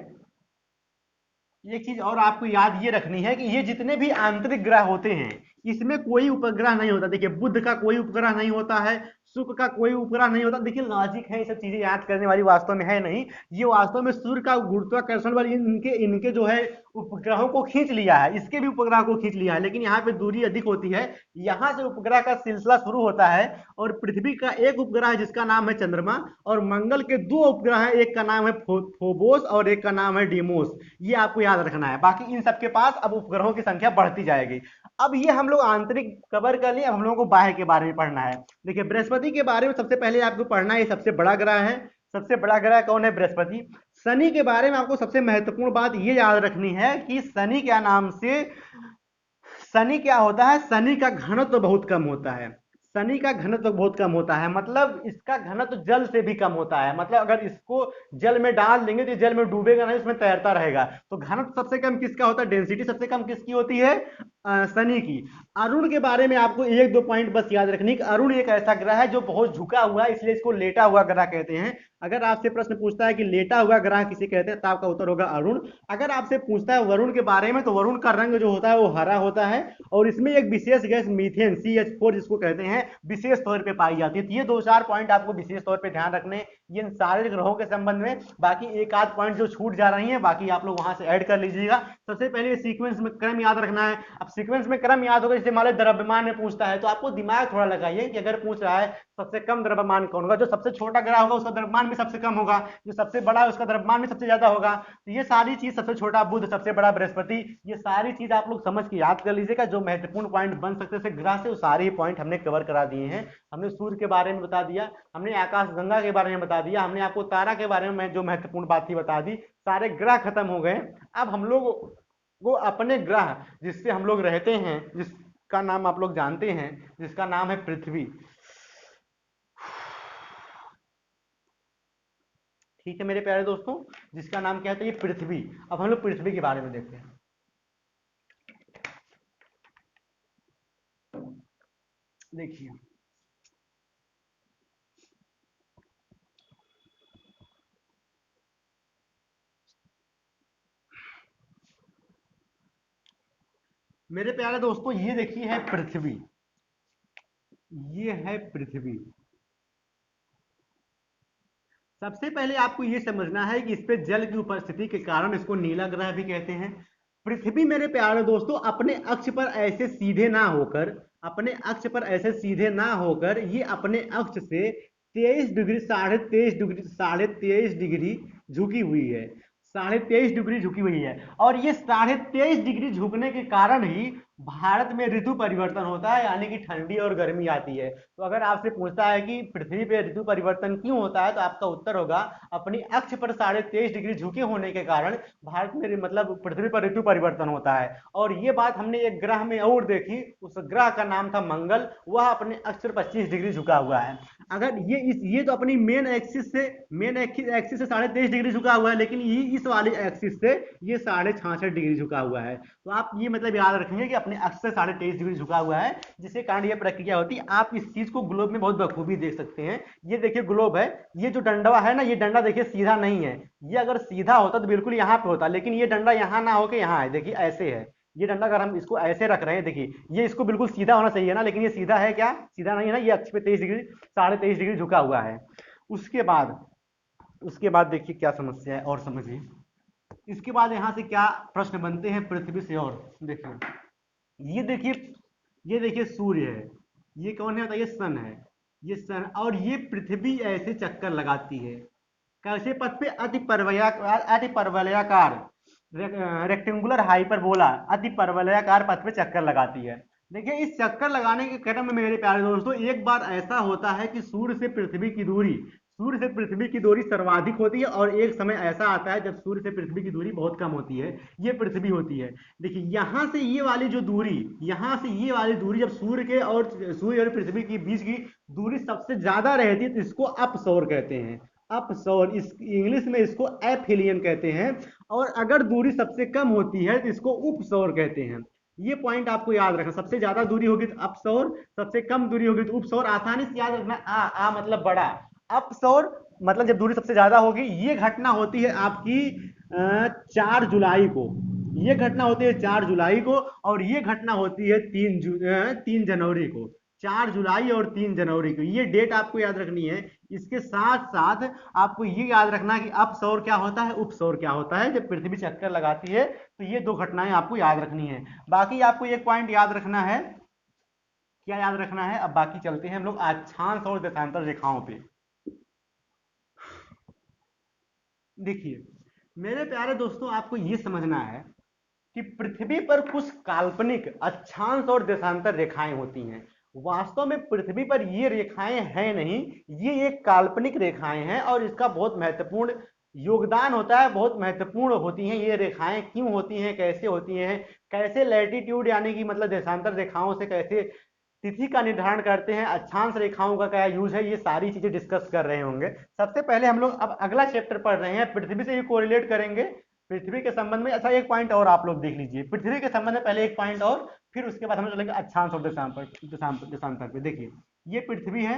S1: एक चीज और आपको याद ये रखनी है कि ये जितने भी आंतरिक ग्रह होते हैं, इसमें कोई उपग्रह नहीं होता। देखिए बुध का कोई उपग्रह नहीं होता है, शुक्र का कोई उपग्रह नहीं होता। देखिए लॉजिक है, ये सब चीजें याद करने वाली वास्तव में है नहीं। ये वास्तव में सूर्य का गुरुत्वाकर्षण बल इनके जो है उपग्रहों को खींच लिया है, इसके भी उपग्रह को खींच लिया है, लेकिन यहाँ पे दूरी अधिक होती है। यहाँ से उपग्रह का सिलसिला शुरू होता है, और पृथ्वी का एक उपग्रह है जिसका नाम है चंद्रमा, और मंगल के 2 उपग्रह है, एक का नाम है फोबोस और एक का नाम है डीमोस। ये आपको याद रखना है। बाकी इन सबके पास अब उपग्रहों की संख्या बढ़ती जाएगी। अब ये हम लोग आंतरिक कवर कर लिए, अब हम लोगों को बाह्य के बारे में पढ़ना है। देखिए बृहस्पति के बारे में सबसे पहले आपको पढ़ना है, ये सबसे बड़ा ग्रह है। सबसे बड़ा ग्रह कौन है? बृहस्पति। शनि के बारे में आपको सबसे महत्वपूर्ण बात ये याद रखनी है कि शनि क्या नाम से, शनि क्या होता है, शनि का घनत्व तो बहुत कम होता है। शनि का घनत्व तो बहुत कम होता है, मतलब इसका घनत्व तो जल से भी कम होता है। मतलब अगर इसको जल में डाल देंगे तो जल में डूबेगा नहीं, उसमें तैरता रहेगा। तो घनत्व सबसे कम किसका होता है, डेंसिटी सबसे कम किसकी होती है? शनि की। अरुण के बारे में आपको 1-2 पॉइंट बस याद रखनी कि अरुण एक ऐसा ग्रह है जो बहुत झुका हुआ है, इसलिए इसको लेटा हुआ ग्रह कहते हैं। अगर आपसे प्रश्न पूछता है कि लेटा हुआ ग्रह किसे कहते हैं, तो आपका उत्तर होगा अरुण। अगर आपसे पूछता है वरुण के बारे में, तो वरुण का रंग जो होता है वो हरा होता है, और इसमें एक विशेष गैस मीथेन CH4 जिसको कहते हैं विशेष तौर पे पाई जाती है। तो ये 2-4 पॉइंट आपको विशेष तौर पे ध्यान रखने ये सारे ग्रहों के संबंध में। बाकी एक आध पॉइंट जो छूट जा रही है, बाकी आप लोग वहां से ऐड कर लीजिएगा। सबसे पहले सीक्वेंस में क्रम याद रखना है। अब सीक्वेंस में क्रम याद होगा, जैसे मान लो द्रव्यमान में पूछता है, तो आपको दिमाग थोड़ा लगाइए कि अगर पूछ रहा है सबसे कम द्रव्यमान कौन होगा, जो सबसे छोटा ग्रह होगा उसका द्रव्यमान भी सबसे कम होगा, जो सबसे बड़ा है उसका द्रव्यमान भी सबसे ज्यादा होगा। तो ये सारी चीज, सबसे छोटा बुध, सबसे बड़ा बृहस्पति, ये सारी चीज आप लोग समझ के याद कर लीजिएगा। जो महत्वपूर्ण पॉइंट बन सकते थे ग्रह से, वो सारे ही पॉइंट हमने कवर करा दिए हैं। हमने सूर्य के बारे में बता दिया, हमने आकाश गंगा के बारे में बता दिया, हमने आपको तारा के बारे में जो महत्वपूर्ण बात थी बता दी। सारे ग्रह खत्म हो गए। अब हम लोग वो अपने ग्रह जिससे हम लोग रहते हैं, का नाम आप लोग जानते हैं, जिसका नाम है पृथ्वी। ठीक है मेरे प्यारे दोस्तों, जिसका नाम क्या है, तो ये पृथ्वी। अब हम लोग पृथ्वी के बारे में देखते हैं। देखिए मेरे प्यारे दोस्तों, ये देखिए है पृथ्वी, ये है पृथ्वी। सबसे पहले आपको ये समझना है कि इस पे जल की उपस्थिति के कारण इसको नीला ग्रह भी कहते हैं। पृथ्वी मेरे प्यारे दोस्तों अपने अक्ष पर ऐसे सीधे ना होकर, अपने अक्ष पर ऐसे सीधे ना होकर ये अपने अक्ष से 23 डिग्री, 23.5 डिग्री, 23.5 डिग्री झुकी हुई है। 23.5 डिग्री झुकी हुई है, और ये 23.5 डिग्री झुकने के कारण ही भारत में ऋतु परिवर्तन होता है, यानी कि ठंडी और गर्मी आती है। तो अगर आपसे पूछता है कि पृथ्वी पे ऋतु परिवर्तन क्यों होता है, तो आपका उत्तर होगा अपनी अक्ष पर 23.5 डिग्री झुके होने के कारण भारत में, मतलब पृथ्वी पर ऋतु परिवर्तन होता है। और ये बात हमने एक ग्रह में और देखी, उस ग्रह का नाम था मंगल, वह अपने अक्ष पर 25 डिग्री झुका हुआ है। अगर ये तो अपनी मेन एक्सिस से 23.5 डिग्री झुका हुआ है, लेकिन ये इस वाली एक्सिस से ये 66.5 डिग्री झुका हुआ है। तो आप ये मतलब याद रखेंगे कि अपने अक्ष से 23.5 डिग्री झुका हुआ है, जिसके कारण ये प्रक्रिया होती है। आप इस चीज को ग्लोब में बहुत बखूबी देख सकते हैं। ये देखिए ग्लोब है, ये जो डंडा है ना, ये डंडा देखिए सीधा नहीं है। ये अगर सीधा होता तो बिल्कुल यहाँ पे होता, लेकिन ये डंडा यहाँ ना होके यहाँ है, देखिए ऐसे है। ये डंडा अगर हम इसको ऐसे रख रहे हैं, देखिए ये इसको बिल्कुल सीधा होना चाहिए ना, लेकिन ये सीधा है क्या? सीधा नहीं है ना, ये अक्ष पे 23 डिग्री, 23.5 डिग्री झुका हुआ है। उसके बाद देखिए क्या समस्या है और समझिए। इसके बाद यहाँ से क्या प्रश्न बनते हैं पृथ्वी से, और देखिए ये देखिए सूर्य है, ये कौन है बताइए? सन है। ये सन, और ये पृथ्वी ऐसे चक्कर लगाती है कैसे पथ पे? अति परवलयाकार, रेक्टेंगुलर हाइपरबोला, अति परवलयाकार पथ पे चक्कर लगाती है। देखिए इस चक्कर लगाने के क्रम में मेरे प्यारे दोस्तों एक बार ऐसा होता है कि सूर्य से पृथ्वी की दूरी सर्वाधिक होती है, और एक समय ऐसा आता है जब सूर्य से पृथ्वी की दूरी बहुत कम होती है, ये पृथ्वी होती है। देखिए यहाँ से ये वाली जो दूरी, यहाँ से ये वाली दूरी जब सूर्य और पृथ्वी के बीच की दूरी सबसे ज्यादा रहती है, तो इसको अपसौर कहते हैं। अपसौर, इस इंग्लिश में इसको एफिलियन कहते हैं। और अगर दूरी सबसे कम होती है तो इसको उपसौर कहते हैं। ये पॉइंट आपको याद रखना, सबसे ज्यादा दूरी होगी तो अपसौर, सबसे कम दूरी होगी तो उपसौर। आसानी से याद रखना, आ मतलब बड़ा, अपसौर मतलब जब दूरी सबसे ज्यादा होगी। ये घटना होती है आपकी 4 जुलाई को, ये घटना होती है 4 जुलाई को, और ये घटना होती है 3 जनवरी को। 4 जुलाई और 3 जनवरी को ये डेट आपको याद रखनी है। इसके साथ साथ आपको ये याद रखना कि अपसौर क्या होता है, उपसौर क्या होता है। जब पृथ्वी चक्कर लगाती है तो ये दो घटनाएं आपको याद रखनी है। बाकी आपको एक पॉइंट याद रखना है, क्या याद रखना है? अब बाकी चलते हैं हम लोग अक्षांश और देशांतर रेखाओं पे। देखिए मेरे प्यारे दोस्तों, आपको ये समझना है कि पृथ्वी पर कुछ काल्पनिक अक्षांश और देशांतर रेखाएं होती हैं। वास्तव में पृथ्वी पर ये रेखाएं हैं नहीं, ये एक काल्पनिक रेखाएं हैं, और इसका बहुत महत्वपूर्ण योगदान होता है, बहुत महत्वपूर्ण होती हैं ये रेखाएं। क्यों होती हैं, कैसे होती हैं, कैसे लैटिट्यूड यानी कि मतलब देशांतर रेखाओं से कैसे तिथि का निर्धारण करते हैं, अक्षांश रेखाओं का क्या यूज है, ये सारी चीजें डिस्कस कर रहे होंगे। सबसे पहले हम लोग अब अगला चैप्टर पढ़ रहे हैं, पृथ्वी से ये कोरिलेट करेंगे पृथ्वी के संबंध में। अच्छा एक पॉइंट और आप लोग देख लीजिए पृथ्वी के संबंध में, पहले एक पॉइंट और, फिर उसके बाद हम चलेंगे अक्षांश और देशांतर पे। देखिए ये पृथ्वी है,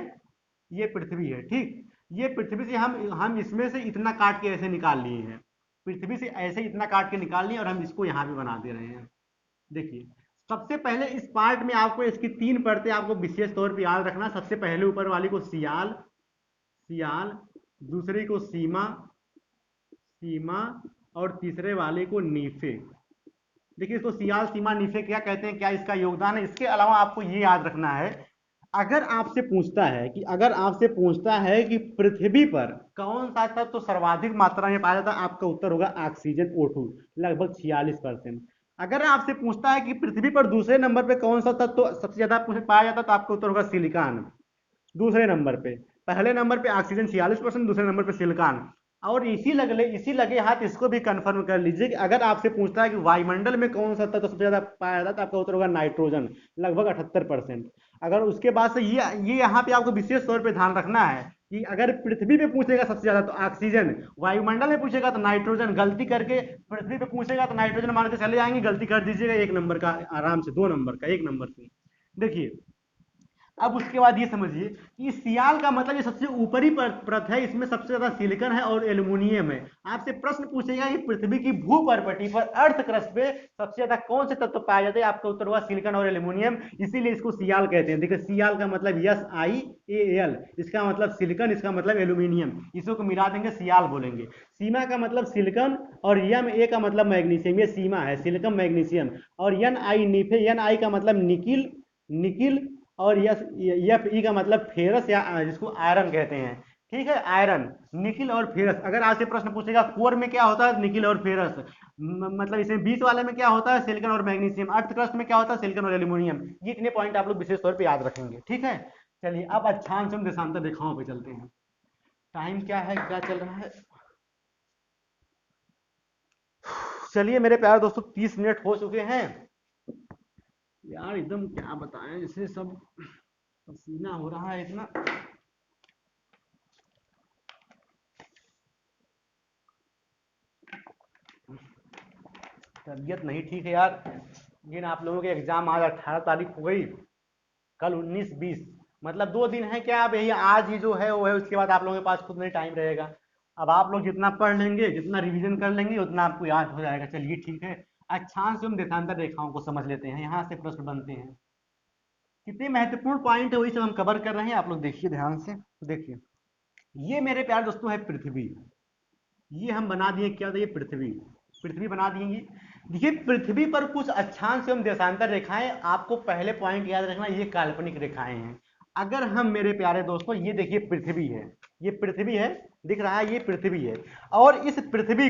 S1: ये पृथ्वी है, ठीक। ये पृथ्वी से हम इसमें से इतना काट के ऐसे निकाल लिए हैं, पृथ्वी से ऐसे इतना काट के निकाल लिए, और हम इसको यहाँ पे बना दे रहे हैं। देखिए सबसे पहले इस पार्ट में आपको इसकी 3 परतें आपको विशेष तौर पे याद रखना। सबसे पहले ऊपर वाली को सियाल, दूसरी को सीमा, और तीसरे वाले को नीफे। देखिए इसको सियाल, सीमा, नीफे क्या कहते हैं, क्या इसका योगदान है। इसके अलावा आपको ये याद रखना है, अगर आपसे पूछता है कि पृथ्वी पर कौन सा तत्व तो सर्वाधिक मात्रा में पाया जाता है, आपका उत्तर होगा ऑक्सीजन, O2, लगभग 46%। अगर आपसे पूछता है कि पृथ्वी पर दूसरे नंबर पे कौन सा तत्व तो सबसे ज्यादा पाया जाता है, तो आपका उत्तर होगा सिलिकॉन, दूसरे नंबर पे। पहले नंबर पे ऑक्सीजन 46%, दूसरे नंबर पे सिलिकॉन। और इसी लगे हाथ इसको भी कंफर्म कर लीजिए कि अगर आपसे पूछता है कि वायुमंडल में कौन सा तत्व सबसे ज्यादा पाया जाता है तो आपका उत्तर होगा नाइट्रोजन, लगभग 78%। अगर उसके बाद से ये यहाँ पे आपको विशेष तौर पे ध्यान रखना है कि अगर पृथ्वी पे पूछेगा सबसे ज्यादा तो ऑक्सीजन, वायुमंडल में पूछेगा तो नाइट्रोजन, गलती करके पृथ्वी पे पूछेगा तो नाइट्रोजन मान के चले जाएंगे, गलती कर दीजिएगा 1 नंबर का, आराम से 2 नंबर का, 1 नंबर से। देखिए अब उसके बाद ये समझिए कि सियाल का मतलब ये सबसे ऊपरी परत है, इसमें सबसे ज्यादा सिलिकॉन है और एल्युमिनियम है। आपसे प्रश्न पूछेगा कि पृथ्वी की भूपर्पटी पर अर्थ क्रस्ट पे सबसे ज्यादा कौन से तत्व पाए जाते हैं, आपका उत्तर हुआ सिलिकॉन और एल्युमिनियम, इसीलिए इसको सियाल कहते हैं। देखिए सियाल का मतलब SIAL, इसका मतलब सिलिकॉन, इसका मतलब एल्युमिनियम, इसको मिला देंगे सियाल बोलेंगे। सीमा का मतलब सिलिकॉन और MA का मतलब मैग्नीशियम, ये सीमा है सिलिकॉन मैग्नीशियम। और NI का मतलब निकिल और FE का मतलब फेरस या जिसको आयरन कहते हैं। ठीक है, आयरन, निकिल और फेरस। अगर आपसे प्रश्न पूछेगा कोर में क्या होता है, निकिल और फेरस, मतलब इसमें बीच वाले में क्या होता है, सिलिकॉन और मैग्नीशियम, अर्थ क्रस्ट में क्या होता है, सिलिकॉन और एल्यूमिनियम। ये इतने पॉइंट आप लोग विशेष तौर पे याद रखेंगे। ठीक है, चलिए अब अक्षांश एवं देशांतर रेखाओं पे चलते हैं। टाइम क्या है, क्या चल रहा है, चलिए मेरे प्यारे दोस्तों 30 मिनट हो चुके हैं यार, एकदम क्या बताएं, जैसे सब पसीना हो रहा है इतना। तबीयत नहीं ठीक है यार, लेकिन आप लोगों के एग्जाम आज 18 तारीख हो गई, कल 19 20, मतलब 2 दिन है क्या, अब यही आज ही जो है वो है, उसके बाद आप लोगों के पास खुद नहीं टाइम रहेगा। अब आप लोग जितना पढ़ लेंगे, जितना रिवीजन कर लेंगे, उतना आपको याद हो जाएगा। चलिए ठीक है, अक्षांश एवं देशांतर रेखाओं को समझ लेते हैं, यहाँ से प्रश्न बनते हैं। कितने महत्वपूर्ण पॉइंट है वही सब हम कवर कर रहे हैं, आप लोग देखिए ध्यान से। देखिए ये मेरे प्यारे दोस्तों है पृथ्वी, ये हम बना दिए, क्या था ये, पृथ्वी, पृथ्वी बना दिए। देखिए पृथ्वी पर कुछ अक्षांश एवं देशांतर रेखाएं, आपको पहले पॉइंट याद रखना, ये काल्पनिक रेखाएं हैं। अगर हम मेरे प्यारे दोस्तों, ये देखिए पृथ्वी है, ये पृथ्वी है, दिख रहा है, ये पृथ्वी है, और इस पृथ्वी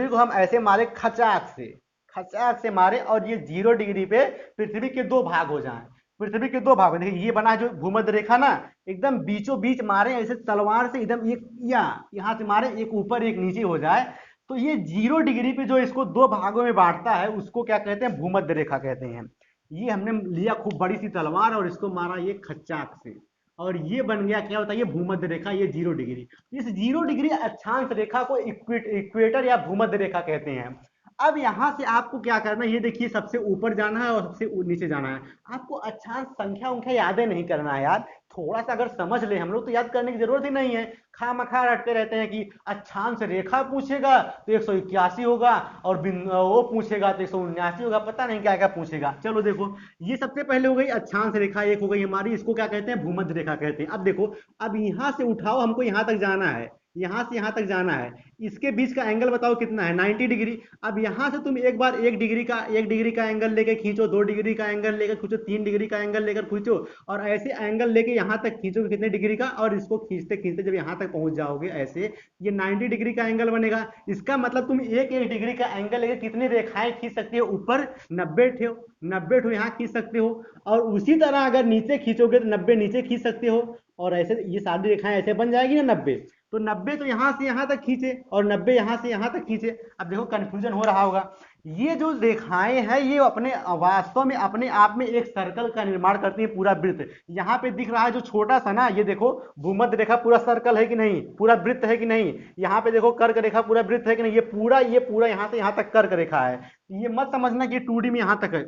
S1: को हम ऐसे मारे खचाक से मारे, और ये 0 डिग्री पे पृथ्वी के 2 भाग हो जाएं, पृथ्वी के 2 भाग, देखिए ये बना जो भूमध्य रेखा ना, एकदम बीचों बीच मारे ऐसे तलवार से, एकदम एक या यहाँ से मारे, एक ऊपर एक नीचे हो जाए, तो ये 0 डिग्री पे जो इसको 2 भागों में बांटता है, उसको क्या कहते हैं, भूमध्य रेखा कहते हैं। ये हमने लिया खूब बड़ी सी तलवार और इसको मारा ये खच्चाक से, और ये बन गया क्या बताइए, भूमध्य रेखा, ये 0 डिग्री। इस 0 डिग्री अक्षांश रेखा को इक्वेटर या भूमध्य रेखा कहते हैं। अब यहां से आपको क्या करना है, ये देखिए सबसे ऊपर जाना है और सबसे नीचे जाना है। आपको अक्षांश संख्या उनख्या यादें नहीं करना है यार, थोड़ा सा अगर समझ ले हम लोग तो याद करने की जरूरत ही नहीं है। खामखा रटते रहते हैं कि अक्षांश रेखा पूछेगा तो 181 होगा, और वो पूछेगा तो 179 होगा, पता नहीं क्या क्या पूछेगा। चलो देखो, ये सबसे पहले हो गई अक्षांश रेखा, एक हो गई हमारी, इसको क्या कहते हैं, भूमध्य रेखा कहते हैं। अब देखो, अब यहां से उठाओ, हमको यहां तक जाना है, यहां से यहां तक जाना है, इसके बीच का एंगल बताओ कितना है, 90 डिग्री। अब यहां से तुम एक बार 1 डिग्री का एंगल लेके खींचो, 2 डिग्री का एंगल लेकर खींचो, 3 डिग्री का एंगल लेकर खींचो, और ऐसे एंगल लेके यहां तक खींचोगे कितने डिग्री का, और इसको खींचते खींचते जब यहां तक पहुंच जाओगे ऐसे, ये 90 डिग्री का एंगल बनेगा। इसका मतलब तुम एक एक डिग्री का एंगल लेकर कितनी रेखाएं खींच सकते हो, ऊपर 90 ठो यहाँ खींच सकते हो, और उसी तरह अगर नीचे खींचोगे तो 90 नीचे खींच सकते हो, और ऐसे ये सारी रेखाएं ऐसे बन जाएगी ना 90, तो 90 तो यहां से यहां तक खींचे, और 90 यहां से यहां तक खींचे। अब देखो कंफ्यूजन हो रहा होगा, ये जो रेखाएं हैं ये अपने वास्तव में अपने आप में एक सर्कल का निर्माण करती है, पूरा वृत्त। यहाँ पे दिख रहा है जो छोटा सा ना, ये देखो भूमध्य रेखा पूरा सर्कल है कि नहीं, पूरा वृत्त है कि नहीं, यहाँ पे देखो कर्क रेखा पूरा वृत्त है कि नहीं, ये पूरा यहाँ से यहाँ तक कर्क रेखा है। ये मत समझना कि 2D में यहाँ तक है,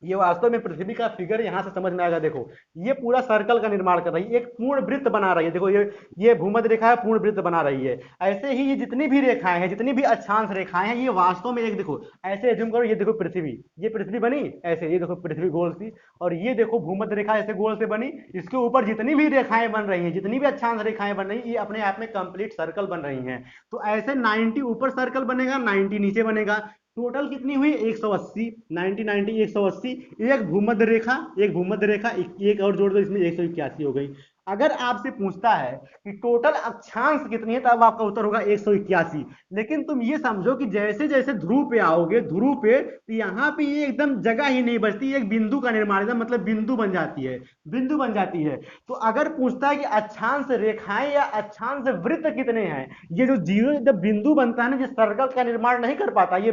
S1: ये वास्तव में पृथ्वी का फिगर यहां से समझ में आएगा। देखो ये पूरा सर्कल का निर्माण कर रही है, एक पूर्ण वृत्त बना रही है। देखो ये भूमध्य रेखा है, पूर्ण वृत्त बना रही है। ऐसे ही ये जितनी भी रेखाएं हैं, जितनी भी अक्षांश रेखाएं हैं, ये वास्तव में एक, देखो ऐसे जूम करो, ये देखो पृथ्वी, ये पृथ्वी बनी ऐसे, ये देखो पृथ्वी गोल सी, और ये देखो भूमध्य रेखा ऐसे गोल से बनी। इसके ऊपर जितनी भी रेखाएं बन रही हैं, जितनी भी अक्षांश रेखाएं बन रही हैं, ये अपने आप में कंप्लीट सर्कल बन रही हैं। तो ऐसे 90 ऊपर सर्कल बनेगा, 90 नीचे बनेगा, टोटल कितनी हुई 180, 90 90 180, एक भूमध्य रेखा, एक और जोड़ दो इसमें 181 हो गई। अगर आपसे पूछता है कि टोटल अक्षांश कितनी है, तब आपका उत्तर होगा 181। लेकिन तुम ये समझो कि जैसे जैसे ध्रुव पे आओगे, ध्रुव पे, तो यहाँ पे ये एकदम जगह ही नहीं बचती, एक बिंदु का निर्माण, एकदम मतलब बिंदु बन जाती है, बिंदु बन जाती है। तो अगर पूछता है कि अक्षांश रेखाएं या अक्षांश वृत्त कितने हैं, ये जो जीरो जब बिंदु बनता है ना, जो सर्कल का निर्माण नहीं कर पाता, ये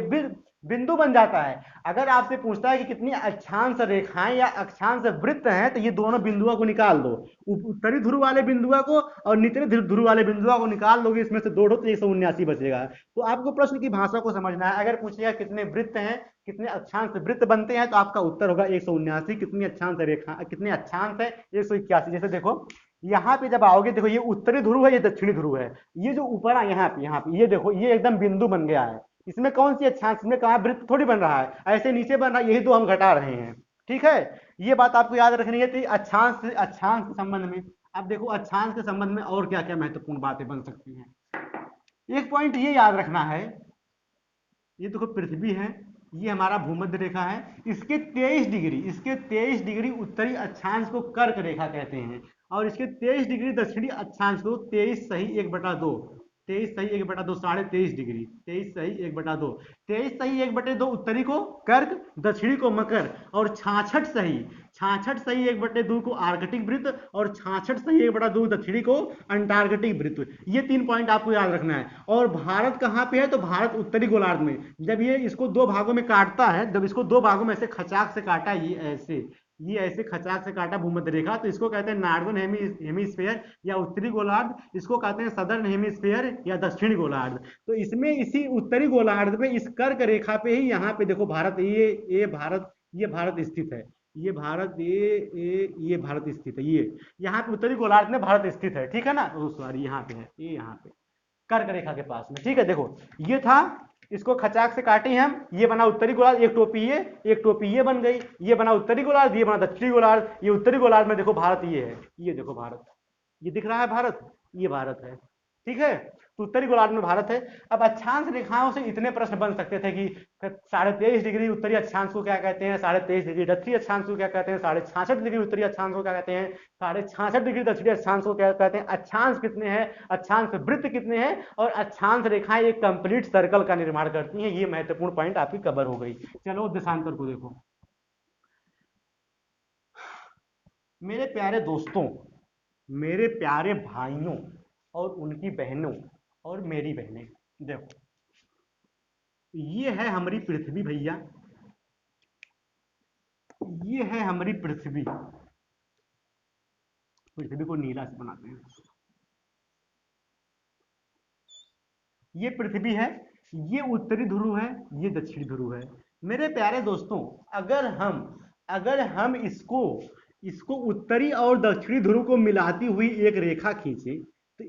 S1: बिंदु बन जाता है। अगर आपसे पूछता है कि कितनी अक्षांश रेखाएं या अक्षांश वृत्त हैं, तो ये दोनों बिंदुओं को निकाल दो, उत्तरी ध्रुव वाले बिंदुआ को और निचले ध्रुव वाले बिंदुआ को निकाल दोगे, इसमें से दो तो 179 बचेगा। तो आपको प्रश्न की भाषा को समझना है। अगर पूछेगा कितने वृत्त हैं, कितने अक्षांश वृत्त बनते हैं, तो आपका उत्तर होगा 179। कितनी अक्षांश रेखा, कितने अक्षांश है, 181। जैसे देखो यहाँ पे जब आओगे, देखो ये उत्तरी ध्रुव है, ये दक्षिणी ध्रुव है, ये जो ऊपर है यहाँ पे ये देखो, ये एकदम बिंदु बन गया है। इसमें कौन सी अक्षांश, इसमें कहा वृत्त थोड़ी बन रहा है, ऐसे नीचे बन रहा है, यही दो हम घटा रहे हैं। ठीक है, ये बात आपको याद रखनी है। तो अक्षांश अक्षांश के संबंध में, अब देखो अक्षांश के संबंध में और क्या क्या महत्वपूर्ण बातें बन सकती हैं। एक पॉइंट ये याद रखना है, ये देखो पृथ्वी है, ये हमारा भूमध्य रेखा है, इसके 23 डिग्री उत्तरी अक्षांश को कर्क रेखा कहते हैं, और इसके 23 डिग्री दक्षिणी अक्षांश को 23 सही 1/2, 23 सही 1/2, 23.5 डिग्री, 23 सही 1/2, 23 सही 1/2 उत्तरी को कर्क, दक्षिणी को मकर, और 66 सही 1/2 को आर्कटिक वृत्त, और 66 सही 1/2 दक्षिणी को अंटार्कटिक वृत्त। ये 3 पॉइंट आपको याद रखना है। और भारत कहाँ पे है, तो भारत उत्तरी गोलार्ध में। जब ये इसको दो भागों में काटता है, जब इसको दो भागों में ऐसे खचाक से काटा, ये ऐसे खचाक से काटा भूमध्य रेखा, तो इसको कहते हैं नॉर्दर्न हेमिस्फीयर या उत्तरी गोलार्ध, इसको कहते हैं सदर्न हेमिस्फीयर या दक्षिणी गोलार्ध। तो इसमें इसी उत्तरी गोलार्ध में इस कर्क रेखा पे ही, यहाँ पे देखो भारत, ये भारत स्थित है, ये भारत, ये भारत स्थित है, ये यहाँ पे उत्तरी गोलार्ध में भारत स्थित है। ठीक है ना, सॉरी यहाँ पे है, ये यहाँ पे कर्क रेखा के पास में। ठीक है, देखो ये था, इसको खचाक से काटे हम, ये बना उत्तरी गोलार्ध, एक टोपी ये बन गई, ये बना उत्तरी गोलार्ध, ये बना दक्षिणी गोलार्ध। ये उत्तरी गोलार्ध में देखो भारत ये है, ये देखो भारत, ये दिख रहा है भारत, ये भारत है। ठीक है, तो उत्तरी गोलार्ध में भारत है। अब अक्षांश रेखाओं से इतने प्रश्न बन सकते थे कि 23.5 डिग्री उत्तरी अक्षांश को क्या कहते हैं, 23.5 डिग्री दक्षिणी अक्षांश को क्या कहते हैं, 66.5 डिग्री उत्तरी अक्षांश को क्या कहते हैं, 66.5 डिग्री दक्षिणी अक्षांश को क्या कहते हैं, अक्षांश कितने हैं, अक्षांश वृत्त कितने हैं, और अक्षांश रेखाएं एक कंप्लीट सर्कल का निर्माण करती हैं। ये महत्वपूर्ण पॉइंट आपकी कवर हो गई। चलो देशांतर को देखो। मेरे प्यारे दोस्तों, मेरे प्यारे भाइयों और उनकी बहनों और मेरी बहनें, देखो ये है हमारी पृथ्वी भैया, ये है हमारी पृथ्वी। पृथ्वी को नीला से बनाते हैं, ये पृथ्वी है, ये उत्तरी ध्रुव है, ये दक्षिणी ध्रुव है। मेरे प्यारे दोस्तों, अगर हम इसको उत्तरी और दक्षिणी ध्रुव को मिलाती हुई एक रेखा खींचे, तो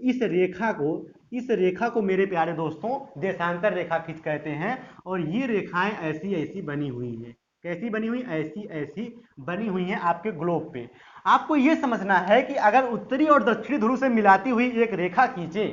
S1: इस रेखा को मेरे प्यारे दोस्तों देशांतर रेखा खींच कहते हैं। और ये रेखाएं ऐसी ऐसी बनी हुई हैं, कैसी बनी हुई, ऐसी ऐसी बनी हुई हैं आपके ग्लोब पे। आपको ये समझना है कि अगर उत्तरी और दक्षिणी ध्रुव से मिलाती हुई एक रेखा खींचे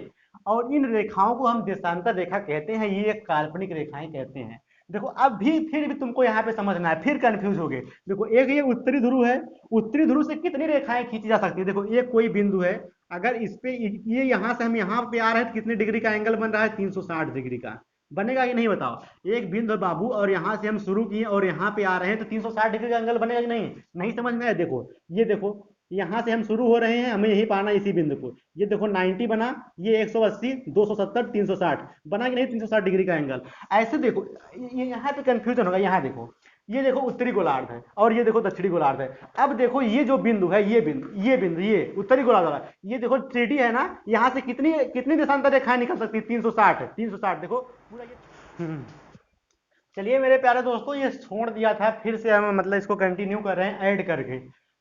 S1: और इन रेखाओं को हम देशांतर रेखा कहते हैं, ये एक काल्पनिक रेखाएं कहते हैं। देखो अब भी फिर भी तुमको यहाँ पे समझना है, फिर कंफ्यूज हो गए। देखो एक ये उत्तरी ध्रुव है, उत्तरी ध्रुव से कितनी रेखाएं खींची जा सकती है। देखो एक कोई बिंदु है, अगर इस पे ये यहाँ से हम यहाँ पे आ रहे हैं, तो कितने डिग्री का एंगल बन रहा है, 360 डिग्री का बनेगा कि नहीं बताओ। एक बिंदु बाबू, और यहाँ से हम शुरू किए और यहाँ पे आ रहे हैं, तो 360 डिग्री का एंगल बनेगा कि नहीं, नहीं समझ में आया। देखो ये देखो, यहाँ से हम शुरू हो रहे हैं, हमें यही पाना इसी बिंदु को। ये देखो 90 बना, ये 180, 270, 360 बना कि नहीं, 360 डिग्री का एंगल। ऐसे देखो, ये यहाँ पे कंफ्यूजन होगा। यहाँ देखो, ये देखो उत्तरी गोलार्ध है और ये देखो दक्षिणी गोलार्ध है। अब देखो ये जो बिंदु है, ये उत्तरी गोलार्ध वाला, ये देखो 3D है ना, यहाँ से कितनी कितनी देशांतर रेखाएं निकल सकती है, 360 देखो पूरा ये। चलिए मेरे प्यारे दोस्तों, ये छोड़ दिया था, फिर से हम मतलब इसको कंटिन्यू कर रहे हैं ऐड करके।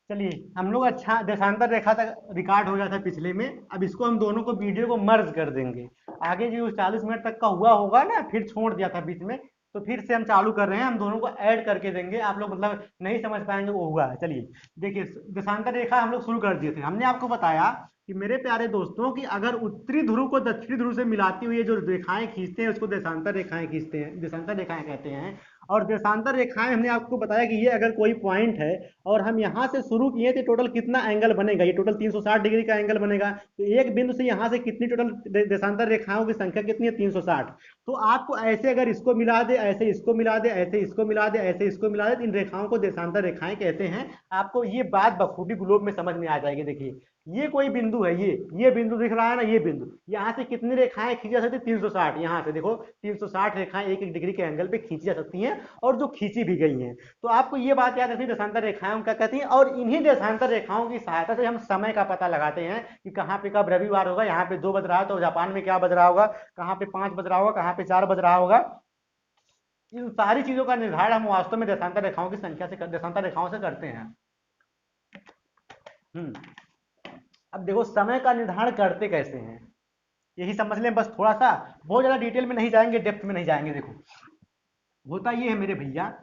S1: चलिए हम लोग, अच्छा देशांतर रेखा तक रिकॉर्ड हो गया था पिछले में, अब इसको हम दोनों को वीडियो को मर्ज कर देंगे। आगे जो 40 मिनट तक का हुआ होगा ना, फिर छोड़ दिया था बीच में, तो फिर से हम चालू कर रहे हैं, हम दोनों को ऐड करके देंगे। आप लोग मतलब नहीं समझ पाएंगे वो हुआ है। चलिए देखिए, देशांतर रेखा हम लोग शुरू कर दिए थे। हमने आपको बताया कि मेरे प्यारे दोस्तों कि अगर उत्तरी ध्रुव को दक्षिणी ध्रुव से मिलाती हुई जो रेखाएं खींचते हैं, उसको देशांतर रेखाएं खींचते हैं, देशांतर रेखाएं कहते हैं। और देशांतर रेखाएं हमने आपको बताया कि ये अगर कोई पॉइंट है और हम यहाँ से शुरू किए तो टोटल कितना एंगल बनेगा, ये टोटल 360 डिग्री का एंगल बनेगा। तो एक बिंदु से यहाँ से कितनी टोटल देशांतर रेखाओं की संख्या कितनी है, 360। तो आपको ऐसे अगर इसको मिला दे, ऐसे इसको मिला दे, ऐसे इसको मिला दे, ऐसे इसको मिला दे, तो इन रेखाओं को देशांतर रेखाएं कहते हैं। आपको ये बात बखूबी ग्लोब में समझ में आ जाएगी। देखिए ये कोई बिंदु है, ये बिंदु दिख रहा है ना, ये बिंदु, यहाँ से कितनी रेखाएं खींची जा सकती है, 360। यहाँ से देखो 360 रेखाएं एक एक डिग्री के एंगल पे खींची जा सकती हैं, और जो खींची भी गई हैं। तो आपको ये बात याद रखनी, देशांतर रेखाएं क्या कहती हैं, और इन्हीं देशांतर रेखाओं की सहायता से हम समय का पता लगाते हैं कि कहाँ पे कब रविवार होगा। यहाँ पे 2 बज रहा है तो जापान में क्या बज रहा होगा, कहाँ पे 5 बज रहा होगा, कहाँ पे 4 बज रहा होगा। इन सारी चीजों का निर्धारण हम वास्तव में देशांतर रेखाओं की संख्या से देशांतर रेखाओं से करते हैं। हम्म अब देखो समय का निर्धारण करते कैसे हैं, यही समझ लें बस थोड़ा सा, बहुत ज्यादा डिटेल में नहीं जाएंगे, डेप्थ में नहीं जाएंगे। देखो होता ये है मेरे भैया,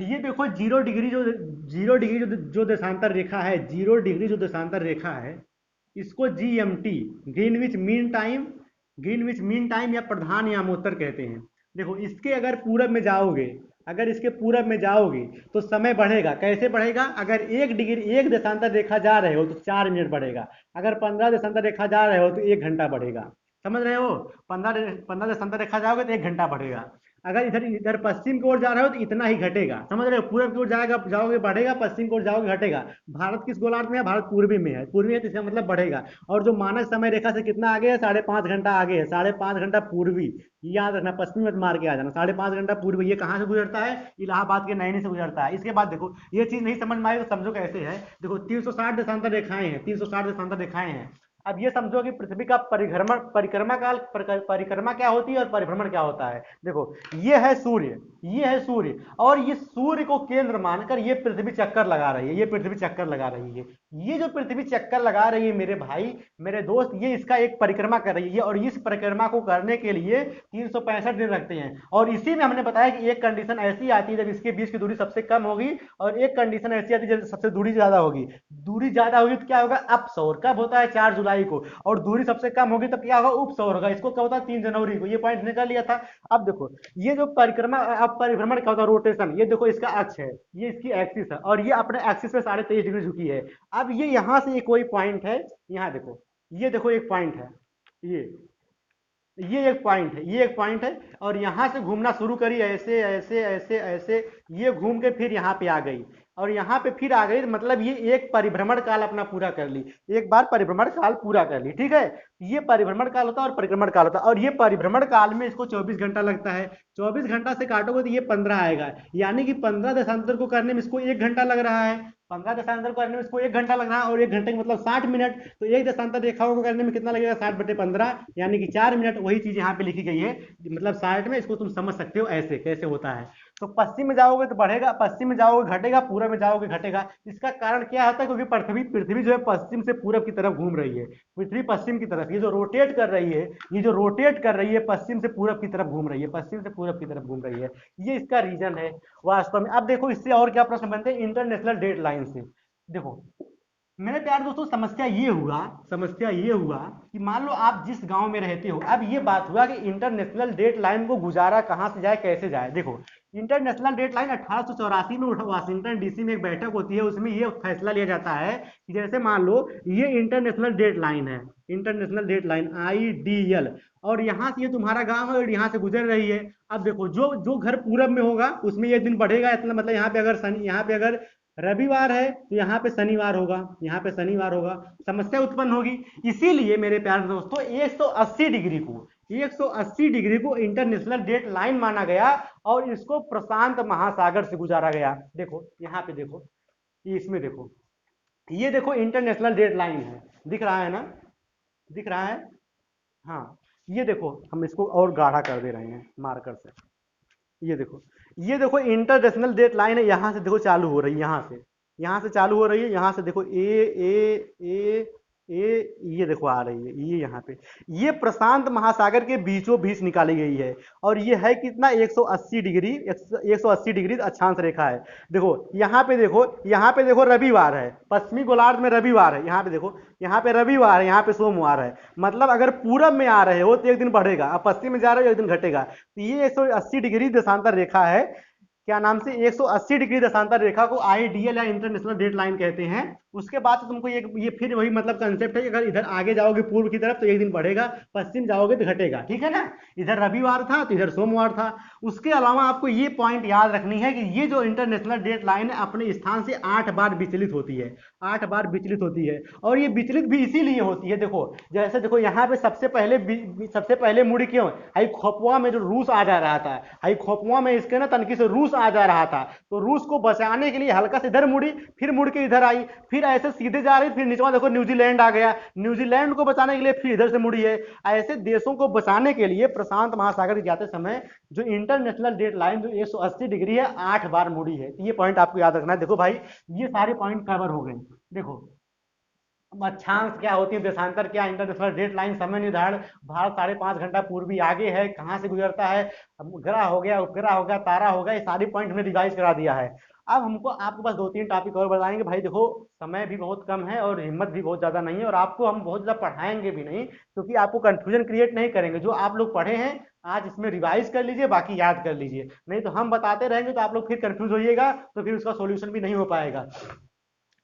S1: ये देखो 0 डिग्री जो देशांतर रेखा है, 0 डिग्री जो देशांतर रेखा है, इसको GMT, ग्रीनविच मीन टाइम या प्रधान यामोत्तर कहते हैं। देखो इसके अगर पूरब में जाओगे, अगर इसके पूरब में जाओगे तो समय बढ़ेगा। कैसे बढ़ेगा, अगर 1 डिग्री एक देशांतर रेखा जा रहे हो तो 4 मिनट बढ़ेगा, अगर 15 देशांतर रेखा जा रहे हो तो 1 घंटा बढ़ेगा। समझ रहे हो, 15 देशांतर रेखा जाओगे तो 1 घंटा बढ़ेगा। अगर इधर इधर पश्चिम की ओर जा रहे हो तो इतना ही घटेगा। समझ रहे हो, पूरब की ओर जाएगा जाओगे बढ़ेगा, पश्चिम की ओर जाओगे घटेगा। भारत किस गोलार्ध में है, भारत पूर्वी में है, पूर्वी है तो इसका मतलब बढ़ेगा। और जो मानक समय रेखा से कितना आगे है, 5.5 घंटा आगे है, 5.5 घंटा पूर्वी। याद रखना, पश्चिम मत मार के आ जाना, 5.5 घंटा पूर्वी। ये कहाँ से गुजरता है, इलाहाबाद के नैनी से गुजरता है। इसके बाद देखो ये चीज नहीं समझ में आई तो समझो कैसे है। देखो 360 देशांतर रेखाएं हैं, 360 देशांतर रेखाएं हैं। अब ये समझो कि पृथ्वी का परिक्रमा क्या होती है और परिभ्रमण क्या होता है। देखो ये है सूर्य, ये है सूर्य, और ये सूर्य को केंद्र मानकर ये पृथ्वी चक्कर लगा रही है, ये पृथ्वी चक्कर लगा रही है। ये जो पृथ्वी चक्कर लगा रही है मेरे भाई मेरे दोस्त, ये इसका एक परिक्रमा कर रही है, और इस परिक्रमा को करने के लिए 365 दिन लगते हैं। और इसी में हमने बताया कि एक कंडीशन ऐसी आती है जब इसके बीच की दूरी सबसे कम होगी, और एक कंडीशन ऐसी आती है जब सबसे दूरी ज्यादा होगी। दूरी ज्यादा होगी तो क्या होगा, अपसौर कब होता है, 4 जुलाई को। और दूरी सबसे कम होगी तो क्या होगा, उपसौर होगा। इसको क्या होता है, 3 जनवरी को। ये पॉइंट निकल लिया था। अब देखो ये जो परिक्रमा, अब परिभ्रमण क्या होता है, रोटेशन। ये देखो इसका अक्ष है, ये इसकी एक्सिस है, और ये अपने एक्सिस पे 23.5 डिग्री झुकी है। अब ये यहां से कोई पॉइंट है, यहाँ देखो, ये देखो एक पॉइंट है, ये ये एक पॉइंट है, ये एक पॉइंट है, और यहां से घूमना शुरू करी, ऐसे ऐसे ऐसे ऐसे, ये घूम के फिर यहाँ पे आ गई, और यहाँ पे फिर आ गई। मतलब ये एक परिभ्रमण काल अपना पूरा कर ली, एक बार परिभ्रमण काल पूरा कर ली, ठीक है। ये परिभ्रमण काल होता है और परिक्रमण काल होता है, और ये परिभ्रमण काल में इसको 24 घंटा लगता है। 24 घंटा से काटोगे तो ये 15 आएगा, यानी कि 15 देशांतर को करने में इसको 1 घंटा लग रहा है। 15 देशांतर को करने में इसको 1 घंटा लग रहा है, और 1 घंटे का मतलब 60 मिनट। तो एक देशांतर रेखाओं को करने में कितना लगेगा, 60/15, यानी कि 4 मिनट। वही चीज यहाँ पे लिखी गई है, मतलब 60 में। इसको तुम समझ सकते हो ऐसे कैसे होता है। तो पश्चिम में जाओगे तो बढ़ेगा, पश्चिम में जाओगे घटेगा, पूरब में जाओगे घटेगा। इसका कारण क्या होता है, क्योंकि पृथ्वी पृथ्वी जो है पश्चिम से पूरब की तरफ घूम रही है। पृथ्वी पश्चिम की तरफ, ये जो रोटेट कर रही है, ये जो रोटेट कर रही है पश्चिम से पूरब की तरफ घूम रही है, पश्चिम से पूरब की तरफ घूम रही है। ये इसका रीजन है वास्तव में। अब देखो इससे और क्या प्रश्न बनते हैं, इंटरनेशनल डेट लाइन से। देखो मेरे प्यार दोस्तों, समस्या ये हुआ कि मान लो आप जिस गांव में रहते हो। अब ये बात हुआ कि इंटरनेशनल डेट लाइन को गुजारा कहां से जाए, कैसे जाए। देखो इंटरनेशनल डेट लाइन 1884 में वाशिंगटन डीसी में एक बैठक होती है, उसमें ये फैसला लिया जाता है कि जैसे मान लो ये इंटरनेशनल डेट लाइन है, इंटरनेशनल डेट लाइन IDL, और यहाँ से ये तुम्हारा गांव है और यहाँ से गुजर रही है। अब देखो जो जो घर पूरब में होगा उसमें ये दिन बढ़ेगा, इतना मतलब यहाँ पे अगर रविवार है तो यहाँ पे शनिवार होगा, यहाँ पे शनिवार होगा, समस्या उत्पन्न होगी। इसीलिए मेरे प्यारे दोस्तों 180 डिग्री को इंटरनेशनल डेट लाइन माना गया, और इसको प्रशांत महासागर से गुजारा गया। देखो यहाँ पे देखो, इसमें देखो, ये देखो इंटरनेशनल डेट लाइन है, दिख रहा है ना, दिख रहा है। हाँ ये देखो, हम इसको और गाढ़ा कर दे रहे हैं मार्कर से। ये देखो इंटरनेशनल डेट लाइन है, यहाँ से देखो चालू हो रही है, यहाँ से चालू हो रही है, यहाँ से देखो ए ए ए ये देखो आ रही है, ये यहाँ पे, ये प्रशांत महासागर के बीचों बीच निकाली गई है। और ये है कितना, 180 डिग्री, 180 डिग्री अक्षांश रेखा है। देखो यहाँ पे देखो, यहाँ पे देखो रविवार है, पश्चिमी गोलार्ध में रविवार है, यहाँ पे देखो, यहाँ पे रविवार है, यहाँ पे सोमवार है। मतलब अगर पूरब में आ रहे हो तो एक दिन बढ़ेगा, अब पश्चिम में जा रहे हो एक दिन घटेगा। तो ये 180 डिग्री देशांतर रेखा है, क्या नाम से, 180 डिग्री देशांतर रेखा को आईडीएल या इंटरनेशनल डेट लाइन कहते हैं। उसके बाद तो तुमको ये फिर वही मतलब कंसेप्ट है कि अगर इधर आगे जाओगे पूर्व की तरफ तो एक दिन बढ़ेगा, पश्चिम जाओगे तो घटेगा, ठीक है ना। इधर रविवार था तो इधर सोमवार था। उसके अलावा आपको ये पॉइंट याद रखनी है कि ये जो इंटरनेशनल डेट लाइन है अपने स्थान से 8 बार विचलित होती है, 8 बार विचलित होती है। और ये विचलित भी इसीलिए होती है, देखो जैसे देखो यहाँ पे सबसे पहले मुड़ी क्यों, हाई खोपवा में जो रूस आ जा रहा था, हाई खोपवा में इसके ना तनकी से रूस आ जा रहा था, तो रूस को बचाने के लिए हल्का से इधर मुड़ी, फिर मुड़ के इधर आई, फिर ऐसे सीधे जा रही, फिर नीचे देखो न्यूजीलैंड आ गया, न्यूजीलैंड को बचाने के लिए फिर इधर से मुड़ी है। ऐसे देशों को बचाने के लिए प्रशांत महासागर जाते समय जो इंटरनेशनल डेट लाइन जो 180 डिग्री है 8 बार मुड़ी है। ये पॉइंट आपको याद रखना है। देखो भाई ये सारे पॉइंट कवर हो गए। देखो अक्षांश क्या होती है, देशांतर क्या, इंटरनेशनल डेट लाइन, समय निर्धारण, भारत 5.5 घंटा पूर्वी आगे है, कहाँ से गुजरता है, ग्रह हो गया, उपग्रह हो गया, तारा हो गया, ये सारी पॉइंट हमने रिवाइज करा दिया है। अब हमको आपके पास 2-3 टॉपिक और बताएंगे। भाई देखो समय भी बहुत कम है और हिम्मत भी बहुत ज़्यादा नहीं है, और आपको हम बहुत ज़्यादा पढ़ाएंगे भी नहीं, क्योंकि आपको कंफ्यूजन क्रिएट नहीं करेंगे। जो आप लोग पढ़े हैं आज इसमें रिवाइज कर लीजिए, बाकी याद कर लीजिए, नहीं तो हम बताते रहेंगे तो आप लोग फिर कंफ्यूज होइएगा, तो फिर उसका सोल्यूशन भी नहीं हो पाएगा,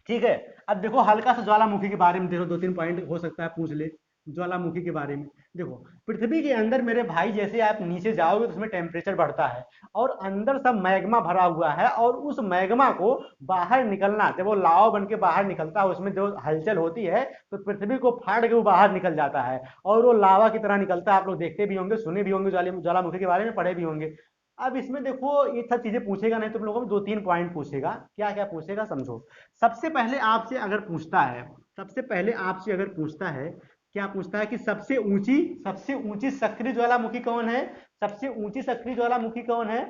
S1: ठीक है। अब देखो हल्का सा ज्वालामुखी के बारे में देखो, 2-3 पॉइंट हो सकता है पूछ ले ज्वालामुखी के बारे में। देखो पृथ्वी के अंदर मेरे भाई जैसे आप नीचे जाओगे तो उसमें टेम्परेचर बढ़ता है, और अंदर सब मैग्मा भरा हुआ है, और उस मैग्मा को बाहर निकलना, जब वो लावा बन के बाहर निकलता है, उसमें जो हलचल होती है तो पृथ्वी को फाड़ के वो बाहर निकल जाता है, और वो लावा की तरह निकलता है। आप लोग देखते भी होंगे, सुने भी होंगे, ज्वालामुखी के बारे में पढ़े भी होंगे। अब इसमें देखो ये सब चीजें पूछेगा नहीं, तुम लोगों को 2-3 पॉइंट पूछेगा। क्या क्या पूछेगा समझो। सबसे पहले आपसे अगर पूछता है, सबसे पहले आपसे अगर पूछता है, क्या पूछता है कि सबसे ऊंची सक्रिय ज्वालामुखी कौन है, सबसे ऊंची सक्रिय ज्वालामुखी कौन है,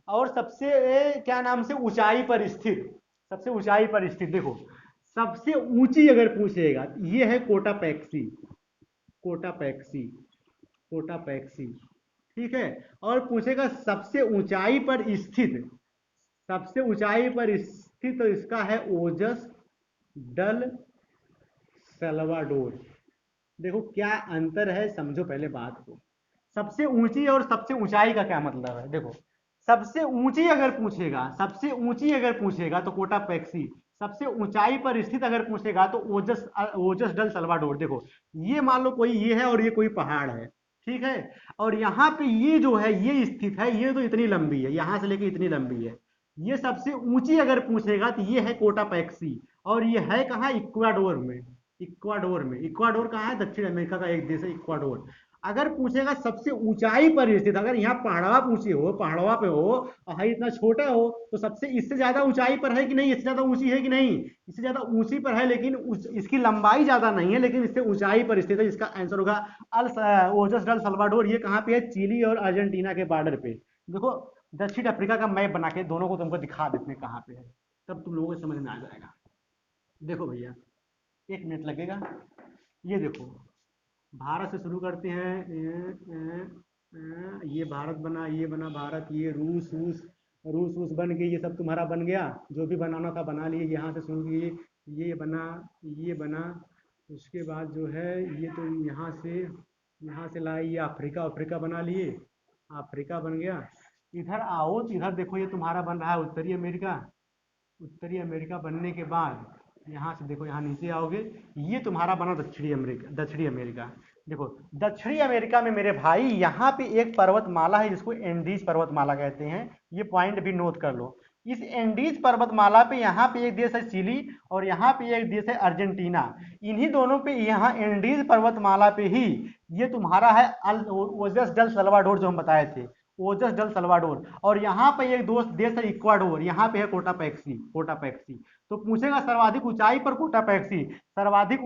S1: और सबसे क्या नाम से ऊंचाई पर स्थित, सबसे ऊंचाई पर स्थित। देखो सबसे ऊंची अगर पूछेगा ये है कोटापैक्सी, कोटापैक्सी, कोटापैक्सी, ठीक है। और पूछेगा सबसे ऊंचाई पर स्थित, सबसे ऊंचाई पर स्थित तो इसका है ओजस डल सल्वाडोर। देखो क्या अंतर है, समझो पहले बात को। सबसे ऊंची और सबसे ऊंचाई का क्या मतलब है। देखो सबसे ऊंची अगर पूछेगा, सबसे ऊंची अगर पूछेगा तो कोटापैक्सी, सबसे ऊंचाई पर स्थित अगर पूछेगा तो ओजस ओजस डल सल्वाडोर। देखो ये मान लो कोई ये है और ये कोई पहाड़ है, ठीक है, और यहाँ पे ये जो है ये स्थित है, ये तो इतनी लंबी है, यहां से लेके इतनी लंबी है। ये सबसे ऊंची अगर पूछेगा तो ये है कोटापैक्सी, और ये है कहाँ, इक्वाडोर में, इक्वाडोर में। इक्वाडोर कहाँ है, दक्षिण अमेरिका का एक देश है इक्वाडोर। अगर पूछेगा सबसे ऊंचाई पर स्थित, अगर यहाँ पहाड़वा पूछे हो, पहाड़वा पे हो और हाई इतना छोटा हो, तो सबसे इससे ज्यादा ऊंचाई पर है कि नहीं, इससे ज्यादा ऊंची है कि नहीं, इससे ज्यादा ऊंची पर है, लेकिन इसकी लंबाई ज्यादा नहीं है, लेकिन इससे ऊंचाई पर स्थित है। इसका आंसर होगा अल ओजस डल सल्वाडोर। ये कहाँ पे है, चिली और अर्जेंटीना के बॉर्डर पे। देखो दक्षिण अफ्रीका का मैप बना के दोनों को तुमको दिखा देते हैं कहाँ पे है, तब तुम लोगों को समझ में आ जाएगा। देखो भैया 1 मिनट लगेगा। ये देखो भारत से शुरू करते हैं, ये भारत बना, ये बना भारत, ये रूस रूस रूस रूस बन के ये सब तुम्हारा बन गया, जो भी बनाना था बना लिए, यहाँ से शुरू किए, ये बना, ये बना, उसके बाद जो है ये तो यहाँ से लाए, ये अफ्रीका, अफ्रीका बना लिए, अफ्रीका बन गया। इधर आओ तो इधर देखो ये तुम्हारा बन रहा है उत्तरी अमेरिका, उत्तरी अमेरिका बनने के बाद यहाँ से देखो, यहाँ नीचे आओगे, ये तुम्हारा बना दक्षिणी अमेरिका, दक्षिणी अमेरिका। देखो दक्षिणी अमेरिका में मेरे भाई यहाँ पे एक पर्वतमाला है जिसको एंडीज पर्वतमाला कहते हैं, ये पॉइंट भी नोट कर लो। इस एंडीज पर्वतमाला पे यहाँ पे एक देश है चिली, और यहाँ पे एक देश है अर्जेंटीना। इन्हीं दोनों पे, यहाँ एंडीज पर्वतमाला पे ही ये तुम्हारा है ओजस डल सल्वाडोर जो हम बताए थे, ओजस डल सल्वाडोर। और यहाँ पे एक दोस्त देश है इक्वाडोर, यहाँ पे है कोटापैक्सी, कोटापैक्सी। तो पूछेगा सर्वाधिक ऊंचाई पर कोटापैक्सी, सर्वाधिक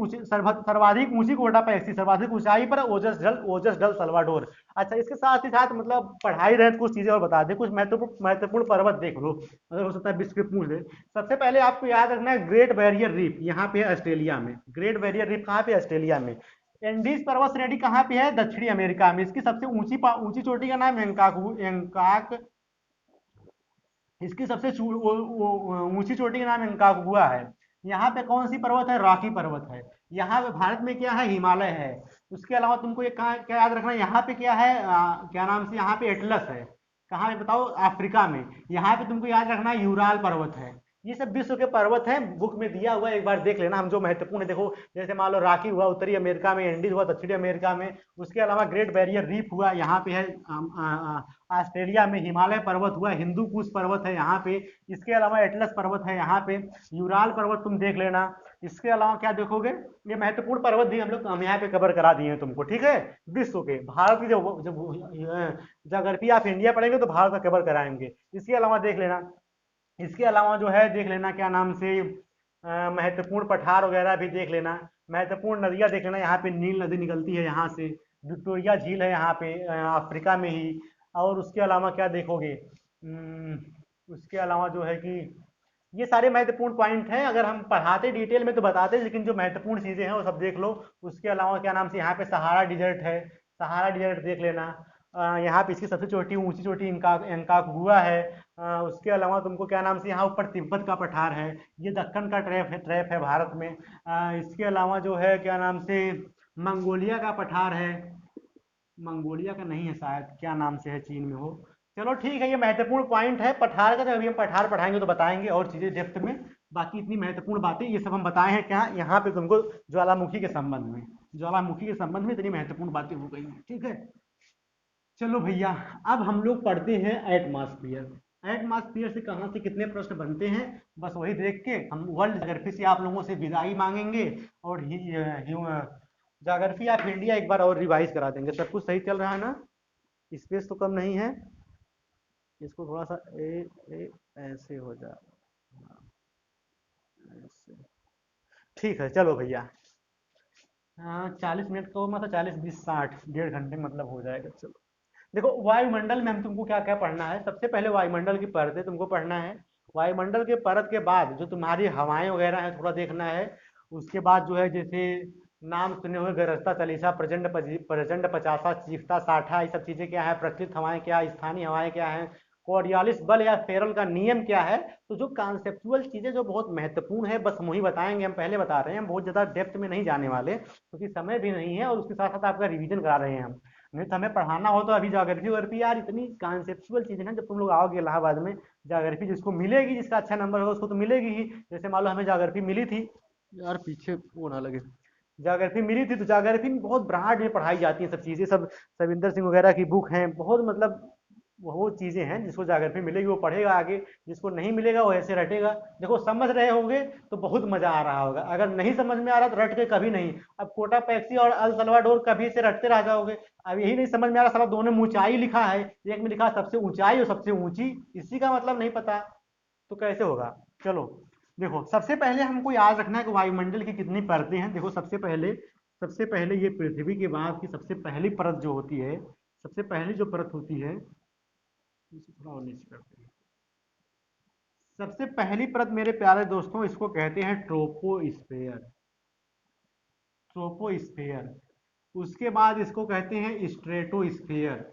S1: ऊंची कोटापैक्सी, सर्वाधिक ऊंचाई पर ओजस डल सल्वाडोर। अच्छा, इसके साथ ही साथ मतलब पढ़ाई रहे तो कुछ चीजें और बता दें, कुछ महत्वपूर्ण महत्वपूर्ण पर्वत देख लो, अगर हो सकता है विश्व के पूछ ले। सबसे पहले आपको याद रखना है ग्रेट बैरियर रीफ, यहाँ पे है ऑस्ट्रेलिया में। ग्रेट बैरियर रीफ कहाँ पे? ऑस्ट्रेलिया में। एंडीज पर्वत श्रेणी कहाँ पे है? दक्षिणी अमेरिका में। इसकी सबसे ऊंची चोटी का नाम एंकाक, इसकी सबसे ऊंची चोटी का नाम एंकागुआ है। यहाँ पे कौन सी पर्वत है? रॉकी पर्वत है। यहाँ पे भारत में क्या है? हिमालय है। उसके अलावा तुमको ये क्या याद रखना है, यहाँ पे क्या है? क्या नाम से, यहाँ पे एटलस है। कहाँ पे बताओ? अफ्रीका में। यहाँ पे तुमको याद रखना है यूराल पर्वत है। ये सब विश्व के पर्वत हैं, बुक में दिया हुआ है, एक बार देख लेना। हम जो महत्वपूर्ण है देखो, जैसे मान लो रॉकी हुआ उत्तरी अमेरिका में, एंडीज हुआ दक्षिणी अमेरिका में। उसके अलावा ग्रेट बैरियर रीफ हुआ यहाँ पे है ऑस्ट्रेलिया में। हिमालय पर्वत हुआ, हिंदू कुश पर्वत है यहाँ पे। इसके अलावा एटलस पर्वत है यहाँ पे। यूराल पर्वत तुम देख लेना। इसके अलावा क्या देखोगे? ये महत्वपूर्ण पर्वत भी हम यहाँ पे कवर करा दिए हैं तुमको, ठीक है। विश्व के, भारत की जब जोग्राफी ऑफ इंडिया पढ़ेंगे तो भारत का कवर कराएंगे। इसके अलावा देख लेना, इसके अलावा जो है देख लेना क्या नाम से, महत्वपूर्ण पठार वगैरह भी देख लेना। महत्वपूर्ण नदियाँ देख लेना, यहाँ पे नील नदी निकलती है यहाँ से। विक्टोरिया झील है यहाँ पे अफ्रीका में ही। और उसके अलावा क्या देखोगे? उसके अलावा जो है कि ये सारे महत्वपूर्ण पॉइंट हैं। अगर हम पढ़ाते डिटेल में तो बताते, लेकिन जो महत्वपूर्ण चीज़ें हैं वो सब देख लो। उसके अलावा क्या नाम से, यहाँ पे सहारा डिजर्ट है, सहारा डिजर्ट देख लेना। यहाँ पे इसकी सबसे ऊंची चोटी इंकागुआ है। उसके अलावा तुमको क्या नाम से, यहाँ ऊपर तिब्बत का पठार है। ये दक्कन का ट्रैप है भारत में। इसके अलावा जो है क्या नाम से, मंगोलिया का पठार है। मंगोलिया का नहीं है शायद, क्या नाम से है, चीन में हो। चलो ठीक है, ये महत्वपूर्ण पॉइंट है पठार का। जब अभी हम पठार पढ़ाएंगे तो बताएंगे और चीजें डेप्थ में। बाकी इतनी महत्वपूर्ण बातें ये सब हम बताए हैं क्या यहाँ पे तुमको, ज्वालामुखी के संबंध में। ज्वालामुखी के संबंध में इतनी महत्वपूर्ण बातें हो गई हैं, ठीक है। चलो भैया, अब हम लोग पढ़ते हैं एटमॉस्फियर। एटमॉस्फियर से कहाँ से कितने प्रश्न बनते हैं, बस वही देख के हम वर्ल्ड ज्योग्राफी से आप लोगों से विदाई मांगेंगे। और ज्योग्राफी ऑफ इंडिया एक बार और रिवाइज करा देंगे। सब कुछ सही चल रहा है ना? स्पेस तो कम नहीं है? इसको थोड़ा सा ऐसे हो जा, ऐसे। ठीक है, चलो भैया। हाँ, 40 मिनट का मतलब 40 20 60, 1.5 घंटे मतलब हो जाएगा। चलो देखो, वायुमंडल में हम तुमको क्या क्या पढ़ना है। सबसे पहले वायुमंडल की परतें तुमको पढ़ना है। वायुमंडल के परत के बाद जो तुम्हारी हवाएं वगैरह है थोड़ा देखना है। उसके बाद जो है जैसे नाम सुने हुए गरजता चालीसा, प्रचंड पचासा, चीखता साठा, ये सब चीजें क्या है, प्रचलित हवाएं क्या, स्थानीय हवाएं क्या है, कोरियालिस बल या फेरल का नियम क्या है। तो जो कॉन्सेप्चुअल चीजें जो बहुत महत्वपूर्ण है, बस वही बताएंगे। हम पहले बता रहे हैं, हम बहुत ज्यादा डेप्थ में नहीं जाने वाले, क्योंकि समय भी नहीं है। और उसके साथ साथ आपका रिवीजन करा रहे हैं हम। नहीं तो हमें पढ़ाना हो तो अभी ज्योग्राफी वोग्राफी यार इतनी कॉन्सेप्चुअल चीजें हैं, जब तुम लोग आओगे इलाहाबाद में, ज्योग्राफी जिसको मिलेगी, जिसका अच्छा नंबर होगा उसको तो मिलेगी ही। जैसे मान लो हमें ज्योग्राफी मिली थी, यार पीछे वो ना लगे, ज्योग्राफी मिली थी तो ज्योग्राफी में बहुत ब्राड में पढ़ाई जाती है सब चीजें, सब सविंदर सिंह वगैरह की बुक हैं, बहुत मतलब वो चीजें हैं। जिसको ज्योग्राफी मिलेगी वो पढ़ेगा आगे, जिसको नहीं मिलेगा वो ऐसे रटेगा। देखो समझ रहे होंगे तो बहुत मजा आ रहा होगा, अगर नहीं समझ में आ रहा तो रट के कभी नहीं। अब कोटा पैक्सी और अल सल्वाडोर कभी से रटते रह जाओगे। अब यही नहीं समझ में आ रहा, साला दोनों में ऊंचाई लिखा है, एक में लिखा सबसे ऊंचाई और सबसे ऊंची, इसी का मतलब नहीं पता तो कैसे होगा। चलो देखो, सबसे पहले हमको याद रखना है कि वायुमंडल की कितनी परतें हैं। देखो सबसे पहले ये पृथ्वी के बाद की सबसे पहली परत जो होती है, सबसे पहली जो परत होती है, इसे थोड़ा और नीचे करते हैं। सबसे पहली परत मेरे प्यारे दोस्तों, इसको कहते हैं ट्रोपोस्फेयर। ट्रोपोस्फेयर। उसके बाद इसको कहते हैं स्ट्रेटोस्फेयर।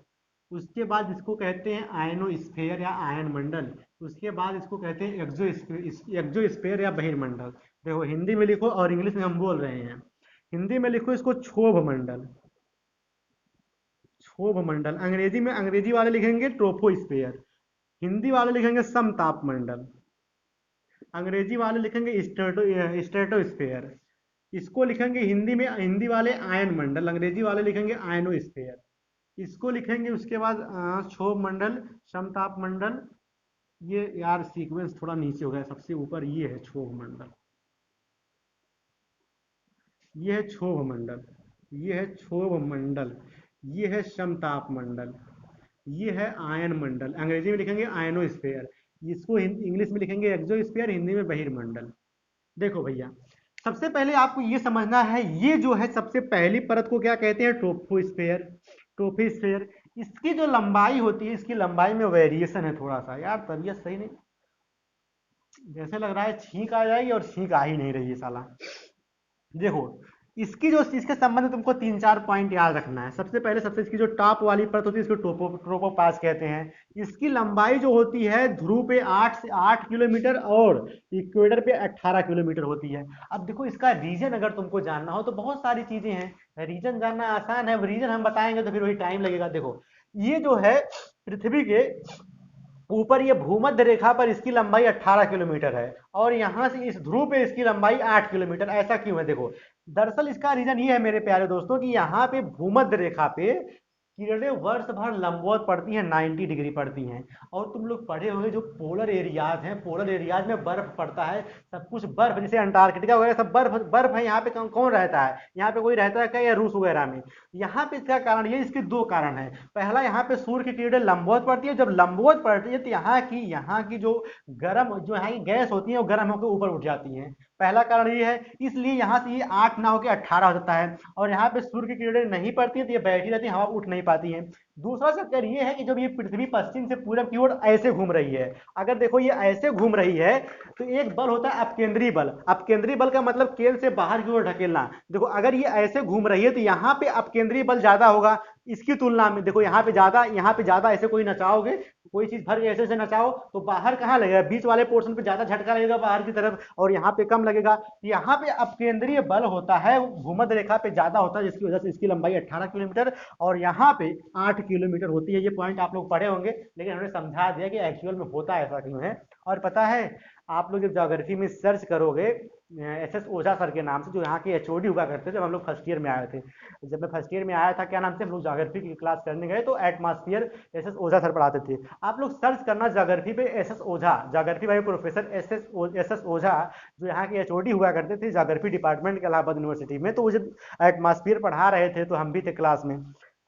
S1: उसके बाद इसको कहते हैं आयनोस्फेयर या आयन मंडल। उसके बाद इसको कहते हैं एक्सोस्फेयर या बहिर्मंडल। देखो हिंदी में लिखो और इंग्लिश में हम बोल रहे हैं। हिंदी में लिखो इसको क्षोभ मंडल। क्षोभ मंडल, अंग्रेजी वाले लिखेंगे ट्रोपोस्फेयर, हिंदी वाले लिखेंगे समताप मंडल, अंग्रेजी वाले लिखेंगे स्ट्रेटोस्फेयर। इसको लिखेंगे हिंदी में, हिंदी वाले आयन मंडल, अंग्रेजी वाले लिखेंगे आयनोस्फेयर। इसको लिखेंगे उसके बाद क्षोभ मंडल, समताप मंडल। ये यार सीक्वेंस थोड़ा नीचे हो गया, सबसे ऊपर ये है क्षोभ मंडल, ये है क्षोभ मंडल, ये है क्षोभ मंडल, ये है समताप मंडल। ये है आयन मंडल, अंग्रेजी में लिखेंगे आयनोस्फीयर, इसको इंग्लिश में लिखेंगे एक्सोस्फीयर, हिंदी में बहिर्मंडल। देखो भैया, सबसे पहले आपको ये समझना है, ये जो है सबसे पहली परत को क्या कहते हैं, ट्रोपोस्फेयर। ट्रोपोस्फेयर, इसकी जो लंबाई होती है, इसकी लंबाई में वेरिएशन है थोड़ा सा। यार तबीयत सही नहीं, जैसे लग रहा है छींक आ जाएगी और छींक आ ही नहीं रही है साला। देखो, इसकी जो इसके संबंध में तुमको तीन चार पॉइंट याद रखना है। सबसे पहले, सबसे इसकी जो टॉप वाली परत होती है इसको ट्रोपोपास कहते हैं। इसकी लंबाई जो होती है ध्रुव पे 8 किलोमीटर और इक्वेटर पे 18 किलोमीटर होती है। अब देखो, इसका रीजन अगर तुमको जानना हो तो बहुत सारी चीजें हैं, रीजन जानना आसान है, रीजन हम बताएंगे तो फिर वही टाइम लगेगा। देखो, ये जो है पृथ्वी के ऊपर, ये भूमध्य रेखा पर इसकी लंबाई 18 किलोमीटर है और यहां से इस ध्रुव पे इसकी लंबाई 8 किलोमीटर। ऐसा क्यों है? देखो, दरअसल इसका रीजन ये है मेरे प्यारे दोस्तों कि यहाँ पे भूमध्य रेखा पे किरणें वर्ष भर लंबवत पड़ती हैं, 90 डिग्री पड़ती हैं। और तुम लोग पढ़े होंगे जो पोलर एरियाज हैं, पोलर एरियाज में बर्फ पड़ता है, सब कुछ बर्फ, जैसे अंटार्कटिका वगैरह सब बर्फ बर्फ है। यहाँ पे कौन रहता है? यहाँ पे कोई रहता है क्या, या रूस वगैरह में? यहाँ पे इसका कारण ये, इसके दो कारण है। पहला, यहाँ पे सूर्य की किरणें लंबवत पड़ती है, जब लंबवत पड़ती है तो यहाँ की जो गर्म, जो यहाँ की गैस होती है वो गर्म होकर ऊपर उठ जाती है। पहला कारण ये है, इसलिए यहाँ से ये 8 ना होकर 18 हो जाता है। और यहाँ पे सूर्य की किरणें नहीं पड़ती है तो ये बैठी रहती है, हवा उठ नहीं पाती है। दूसरा चक्कर ये है कि जब ये पृथ्वी पश्चिम से पूरब की ओर ऐसे घूम रही है, अगर देखो ये ऐसे घूम रही है, तो एक बल होता है अपकेंद्री बल। अपकेंद्री बल का मतलब केंद्र से बाहर की ओर ढकेलना। देखो, अगर ये ऐसे घूम रही है तो यहाँ पे अपकेंद्री बल ज्यादा होगा इसकी तुलना में। देखो, यहाँ पे ज्यादा ऐसे कोई नचाओगे, कोई चीज भर के ऐसे नचाओ तो बाहर कहाँ लगेगा, बीच वाले पोर्शन पे ज्यादा झटका लगेगा बाहर की तरफ, और यहाँ पे कम लगेगा। यहाँ पे अपकेंद्रीय बल होता है, भूमध्य रेखा पे ज्यादा होता है, जिसकी वजह से इसकी लंबाई 18 किलोमीटर और यहाँ पे 8 किलोमीटर होती है। ये पॉइंट आप लोग पढ़े होंगे, लेकिन हमने समझा दिया कि एक्चुअल में होता ऐसा क्यों है। और पता है, आप लोग जब ज्योग्राफी में सर्च करोगे SS ओझा सर के नाम से, जो यहाँ के HOD हुआ करते थे जब हम लोग फर्स्ट ईयर में आए थे, जब मैं फर्स्ट ईयर में आया था, क्या नाम से, हम लोग ज्योग्राफी की क्लास करने गए तो एटमॉस्फेयर SS ओझा सर पढ़ाते थे। आप लोग सर्च करना ज्योग्राफी पे SS ओझा, ज्योग्राफी वाले प्रोफेसर SS ओझा, जो यहाँ के HOD हुआ करते थे ज्योग्राफी डिपार्टमेंट के इलाहाबाद यूनिवर्सिटी में। तो वो जब एटमॉस्फेयर पढ़ा रहे थे तो हम भी थे क्लास में।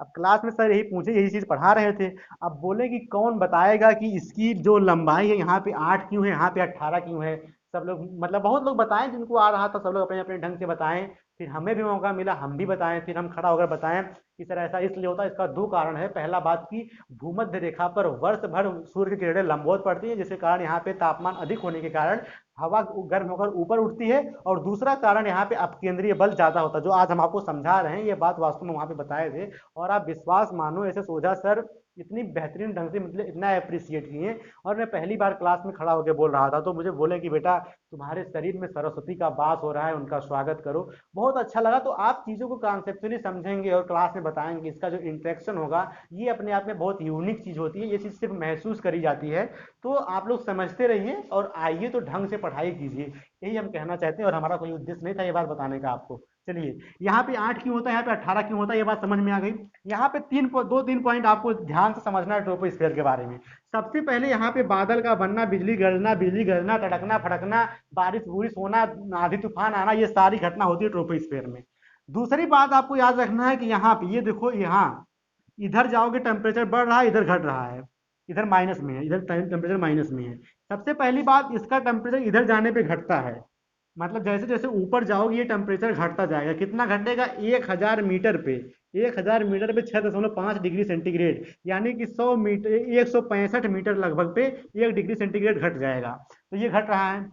S1: अब क्लास में सर यही पूछे, यही चीज पढ़ा रहे थे। अब बोले कि कौन बताएगा कि इसकी जो लंबाई है यहाँ पे 8 क्यों है, यहाँ पे 18 क्यों है। सब लोग, मतलब बहुत लोग बताएं, जिनको आ रहा था सब लोग अपने अपने ढंग से बताएं। फिर हमें भी मौका मिला, हम भी बताएं, फिर हम खड़ा होकर बताएं कि सर ऐसा इसलिए होता है। इसका दो कारण है। पहला बात की, भूमध्य रेखा पर वर्ष भर सूर्य की किरणें लंबवत पड़ती है, जिसके कारण यहाँ पे तापमान अधिक होने के कारण हवा गर्म होकर ऊपर उठती है। और दूसरा कारण, यहाँ पे अपकेंद्रीय बल ज्यादा होता है, जो आज हम आपको समझा रहे हैं। ये बात वास्तव में वहां पे बताए थे, और आप विश्वास मानो, ऐसे सोझा सर इतनी बेहतरीन ढंग से, मतलब इतना अप्रिशिएट किए। और मैं पहली बार क्लास में खड़ा होकर बोल रहा था तो मुझे बोले कि बेटा, तुम्हारे शरीर में सरस्वती का वास हो रहा है, उनका स्वागत करो। बहुत अच्छा लगा। तो आप चीज़ों को कॉन्सेप्चुअली समझेंगे और क्लास में बताएंगे, इसका जो इंटरेक्शन होगा ये अपने आप में बहुत यूनिक चीज़ होती है। ये चीज़ सिर्फ महसूस करी जाती है। तो आप लोग समझते रहिए और आइए तो ढंग से पढ़ाई कीजिए, यही हम कहना चाहते हैं। और हमारा कोई उद्देश्य नहीं था ये बात बताने का आपको। चलिए, यहाँ पे 8 क्यों होता है, यहाँ पे 18 क्यों होता है, ये बात समझ में आ गई। यहाँ पे दो तीन पॉइंट आपको ध्यान से समझना है ट्रोपोस्फीयर के बारे में। सबसे पहले, यहाँ पे बादल का बनना, बिजली गरजना, तड़कना फड़कना, बारिश बुरिश होना, आंधी तूफान आना, ये सारी घटना होती है ट्रोपोस्फीयर में। दूसरी बात आपको याद रखना है कि यहाँ पे ये देखो, यहाँ इधर जाओगे टेम्परेचर बढ़ रहा है, इधर घट रहा है, इधर माइनस में है, इधर टेम्परेचर माइनस में है। सबसे पहली बात, इसका टेम्परेचर इधर जाने पे घटता है। मतलब जैसे जैसे ऊपर जाओगे ये टेम्परेचर घटता जाएगा। कितना घटेगा? 1000 मीटर पे, 1000 मीटर पे 6.5 डिग्री सेंटीग्रेड, यानी कि 100 मीटर, 165 मीटर लगभग पे 1 डिग्री सेंटीग्रेड घट जाएगा। तो ये घट रहा है।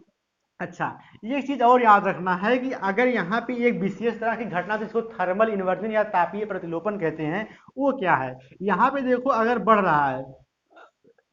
S1: अच्छा, ये चीज और याद रखना है कि अगर यहाँ पे एक विशेष तरह की घटना, जिसको थर्मल इन्वर्जन या तापीय प्रतिलोपन कहते हैं, वो क्या है? यहाँ पे देखो, अगर बढ़ रहा है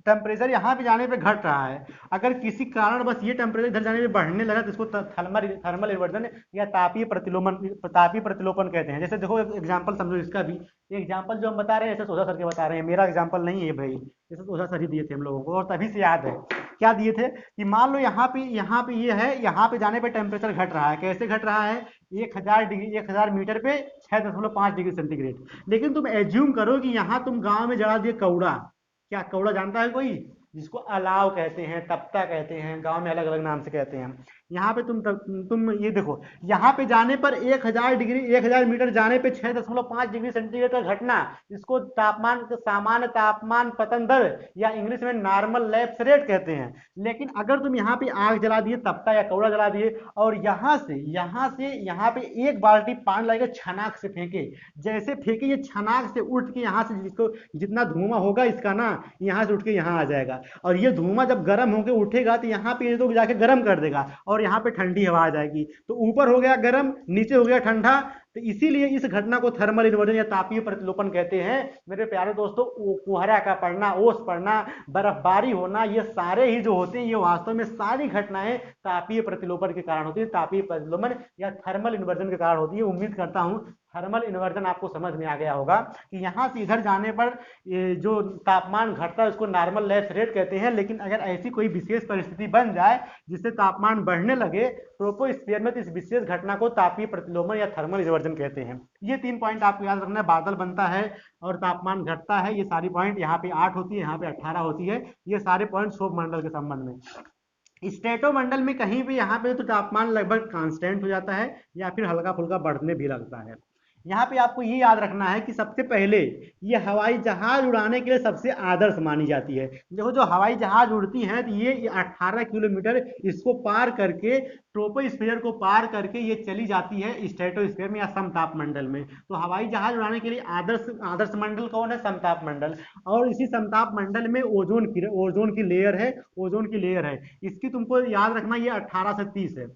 S1: टेम्परेचर, यहाँ पे जाने पे घट रहा है, अगर किसी कारण बस ये टेम्परेचर इधर जाने पे बढ़ने लगा तो इसको थर्मल थर्मल इन्वर्जन या तापीय प्रतिलोपन कहते हैं। जैसे देखो, एग्जांपल समझो इसका भी। एग्जांपल जो हम बता रहे हैं जैसे ओझा सर के बता रहे हैं, मेरा एग्जांपल नहीं है भाई, जैसे ओझा सर ही दिए थे हम लोगों को, और तभी से याद है। क्या दिए थे कि मान लो यहाँ पे ये है, यहाँ पे जाने पे टेम्परेचर घट रहा है। कैसे घट रहा है? 1000 मीटर पे 6.5 डिग्री सेंटीग्रेड। लेकिन तुम एज्यूम करो कि यहाँ तुम गांव में जला दिए कौड़ा। क्या कौड़ा जानता है कोई? जिसको अलाव कहते हैं, तप्ता कहते हैं, गांव में अलग अलग नाम से कहते हैं। यहाँ पे तुम ये देखो, यहाँ पे जाने पर 1000 डिग्री 1000 मीटर जाने पे 6.5 डिग्री सेंटीग्रेड का घटना, इसको तापमान सामान्य तापमान पतन दर या इंग्लिश में नॉर्मल लैप्स रेट कहते हैं। लेकिन अगर तुम यहाँ पे आग जला दिए, तप्ता या कौड़ा जला दिए, और यहाँ से यहाँ पे एक बाल्टी पानी लाकर छनाक से फेंके, जैसे फेंके ये छनाक से उठ के यहाँ से, जिसको जितना धुआं होगा इसका ना, यहाँ से उठ के यहाँ आ जाएगा, और ये धुआं जब गर्म होकर उठेगा तो यहाँ पे तो जाके गर्म कर देगा, और यहाँ पे ठंडी हवा आ जाएगी, तो ऊपर हो गया गर्म, नीचे हो गया ठंडा। तो इसीलिए इस घटना को थर्मल इन्वर्जन या तापीय प्रतिलोपन कहते हैं। मेरे प्यारे दोस्तों, कोहरा का पड़ना, ओस पड़ना, बर्फबारी होना, ये सारे ही जो होते हैं, ये वास्तव में सारी घटनाएं तापीय प्रतिलोपन के कारण होती है, तापीय प्रतिलोपन या थर्मल इन्वर्जन के कारण होती है। उम्मीद करता हूं थर्मल इन्वर्जन आपको समझ में आ गया होगा कि यहाँ से इधर जाने पर जो तापमान घटता है उसको नॉर्मल लैप्स रेट कहते हैं। लेकिन अगर ऐसी कोई विशेष परिस्थिति बन जाए जिससे तापमान बढ़ने लगे ट्रोपोस्फीयर में, तो इस विशेष घटना को तापीय प्रतिलोमन या थर्मल इन्वर्जन कहते हैं। ये 3 पॉइंट आपको याद रखना है, बादल बनता है और तापमान घटता है, ये सारी पॉइंट यहाँ पे 8 होती है, यहाँ पे 18 होती है, ये सारे पॉइंट क्षोभ मंडल के संबंध में। स्ट्रेटोमंडल में कहीं भी यहाँ पे तो तापमान लगभग कांस्टेंट हो जाता है या फिर हल्का फुल्का बढ़ने भी लगता है। यहाँ पे आपको ये याद रखना है कि सबसे पहले ये हवाई जहाज उड़ाने के लिए सबसे आदर्श मानी जाती है। देखो जो हवाई जहाज उड़ती हैं तो ये 18 किलोमीटर इसको पार करके, ट्रोपोस्फीयर को पार करके ये चली जाती है स्ट्रेटोस्फीयर में या समताप मंडल में। तो हवाई जहाज उड़ाने के लिए आदर्श मंडल कौन है? समताप मंडल। और इसी समताप मंडल में ओजोन की लेयर है। इसकी तुमको याद रखना, ये 18 से 30 है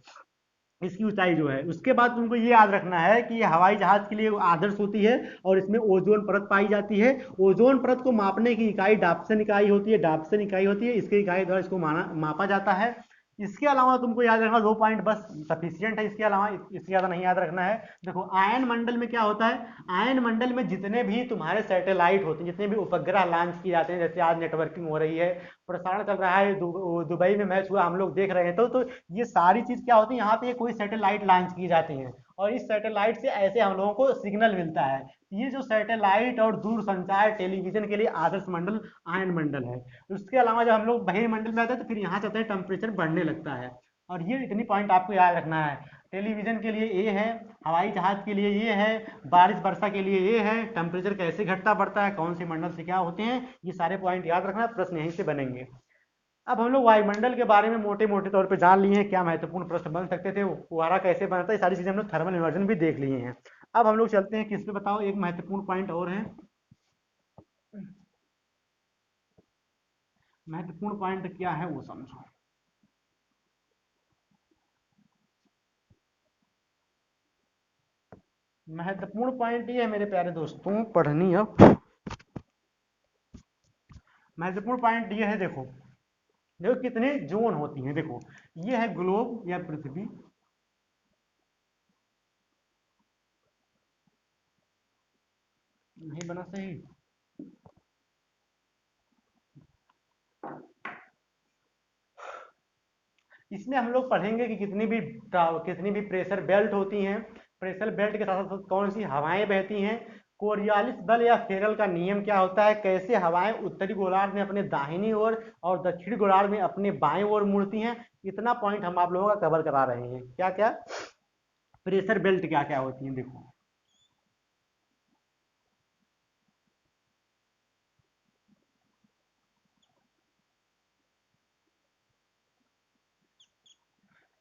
S1: इसकी ऊंचाई जो है। उसके बाद तुमको ये याद रखना है कि ये हवाई जहाज के लिए आदर्श होती है और इसमें ओजोन परत पाई जाती है। ओजोन परत को मापने की इकाई डाप्सन इकाई होती है। इसके इकाई द्वारा इसको मापा जाता है। इसके अलावा तुमको याद रखना 2 पॉइंट बस सफिशियंट है, इसके अलावा इससे ज्यादा नहीं याद रखना है। देखो आयन मंडल में क्या होता है, आयन मंडल में जितने भी तुम्हारे सैटेलाइट होते हैं, जितने भी उपग्रह लॉन्च किए जाते हैं, जैसे आज नेटवर्किंग हो रही है, प्रसारण चल रहा है, दुबई में मैच हुआ हम लोग देख रहे हैं, तो ये सारी चीज क्या होती है, यहाँ पे कोई सैटेलाइट लॉन्च की जाती है और इस सैटेलाइट से ऐसे हम लोगों को सिग्नल मिलता है। ये जो सैटेलाइट और दूरसंचार टेलीविजन के लिए आदर्श मंडल आयन मंडल है। उसके अलावा जब हम लोग बहिर्मंडल में आते हैं तो फिर यहाँ से टेम्परेचर बढ़ने लगता है। और ये इतनी पॉइंट आपको याद रखना है, टेलीविजन के लिए ये है, हवाई जहाज के लिए ये है, बारिश वर्षा के लिए ये है, टेम्परेचर कैसे घटता बढ़ता है, कौन से मंडल से क्या होते हैं, ये सारे पॉइंट याद रखना, प्रश्न यहीं से बनेंगे। अब हम लोग वायुमंडल के बारे में मोटे मोटे तौर पे जान लिए हैं, क्या महत्वपूर्ण प्रश्न बन सकते थे, फुहारा कैसे बनता है, सारी चीजें हम लोग थर्मल इन्वर्जन भी देख लिए हैं। अब हम लोग चलते हैं किस पे, बताओ, एक महत्वपूर्ण पॉइंट और है। महत्वपूर्ण पॉइंट क्या है वो समझो। महत्वपूर्ण पॉइंट ये है मेरे प्यारे दोस्तों, पढ़नी अब। महत्वपूर्ण पॉइंट ये है, देखो देखो कितने जोन होती हैं। देखो ये है ग्लोब या पृथ्वी, नहीं बना सही। इसमें हम लोग पढ़ेंगे कि कितनी भी प्रेशर बेल्ट होती हैं, प्रेशर बेल्ट के साथ साथ कौन सी हवाएं बहती हैं, कोरियालिस बल या फेरल का नियम क्या होता है, कैसे हवाएं उत्तरी गोलार्ध में अपने दाहिनी ओर और दक्षिणी गोलार्ध में अपने बाएं ओर मुड़ती हैं। इतना पॉइंट हम आप लोगों का कवर करा रहे हैं। क्या क्या प्रेशर बेल्ट क्या क्या होती हैं, देखो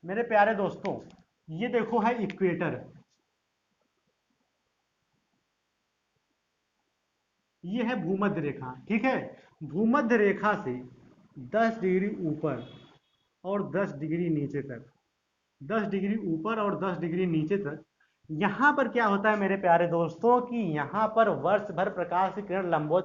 S1: मेरे प्यारे दोस्तों, ये देखो है इक्वेटर, ये है भूमध्य रेखा, ठीक है। भूमध्य रेखा से 10 डिग्री ऊपर और 10 डिग्री नीचे तक, 10 डिग्री ऊपर और 10 डिग्री नीचे तक, यहाँ पर क्या होता है मेरे प्यारे दोस्तों कि यहाँ पर वर्ष भर प्रकाश की किरण लंबवत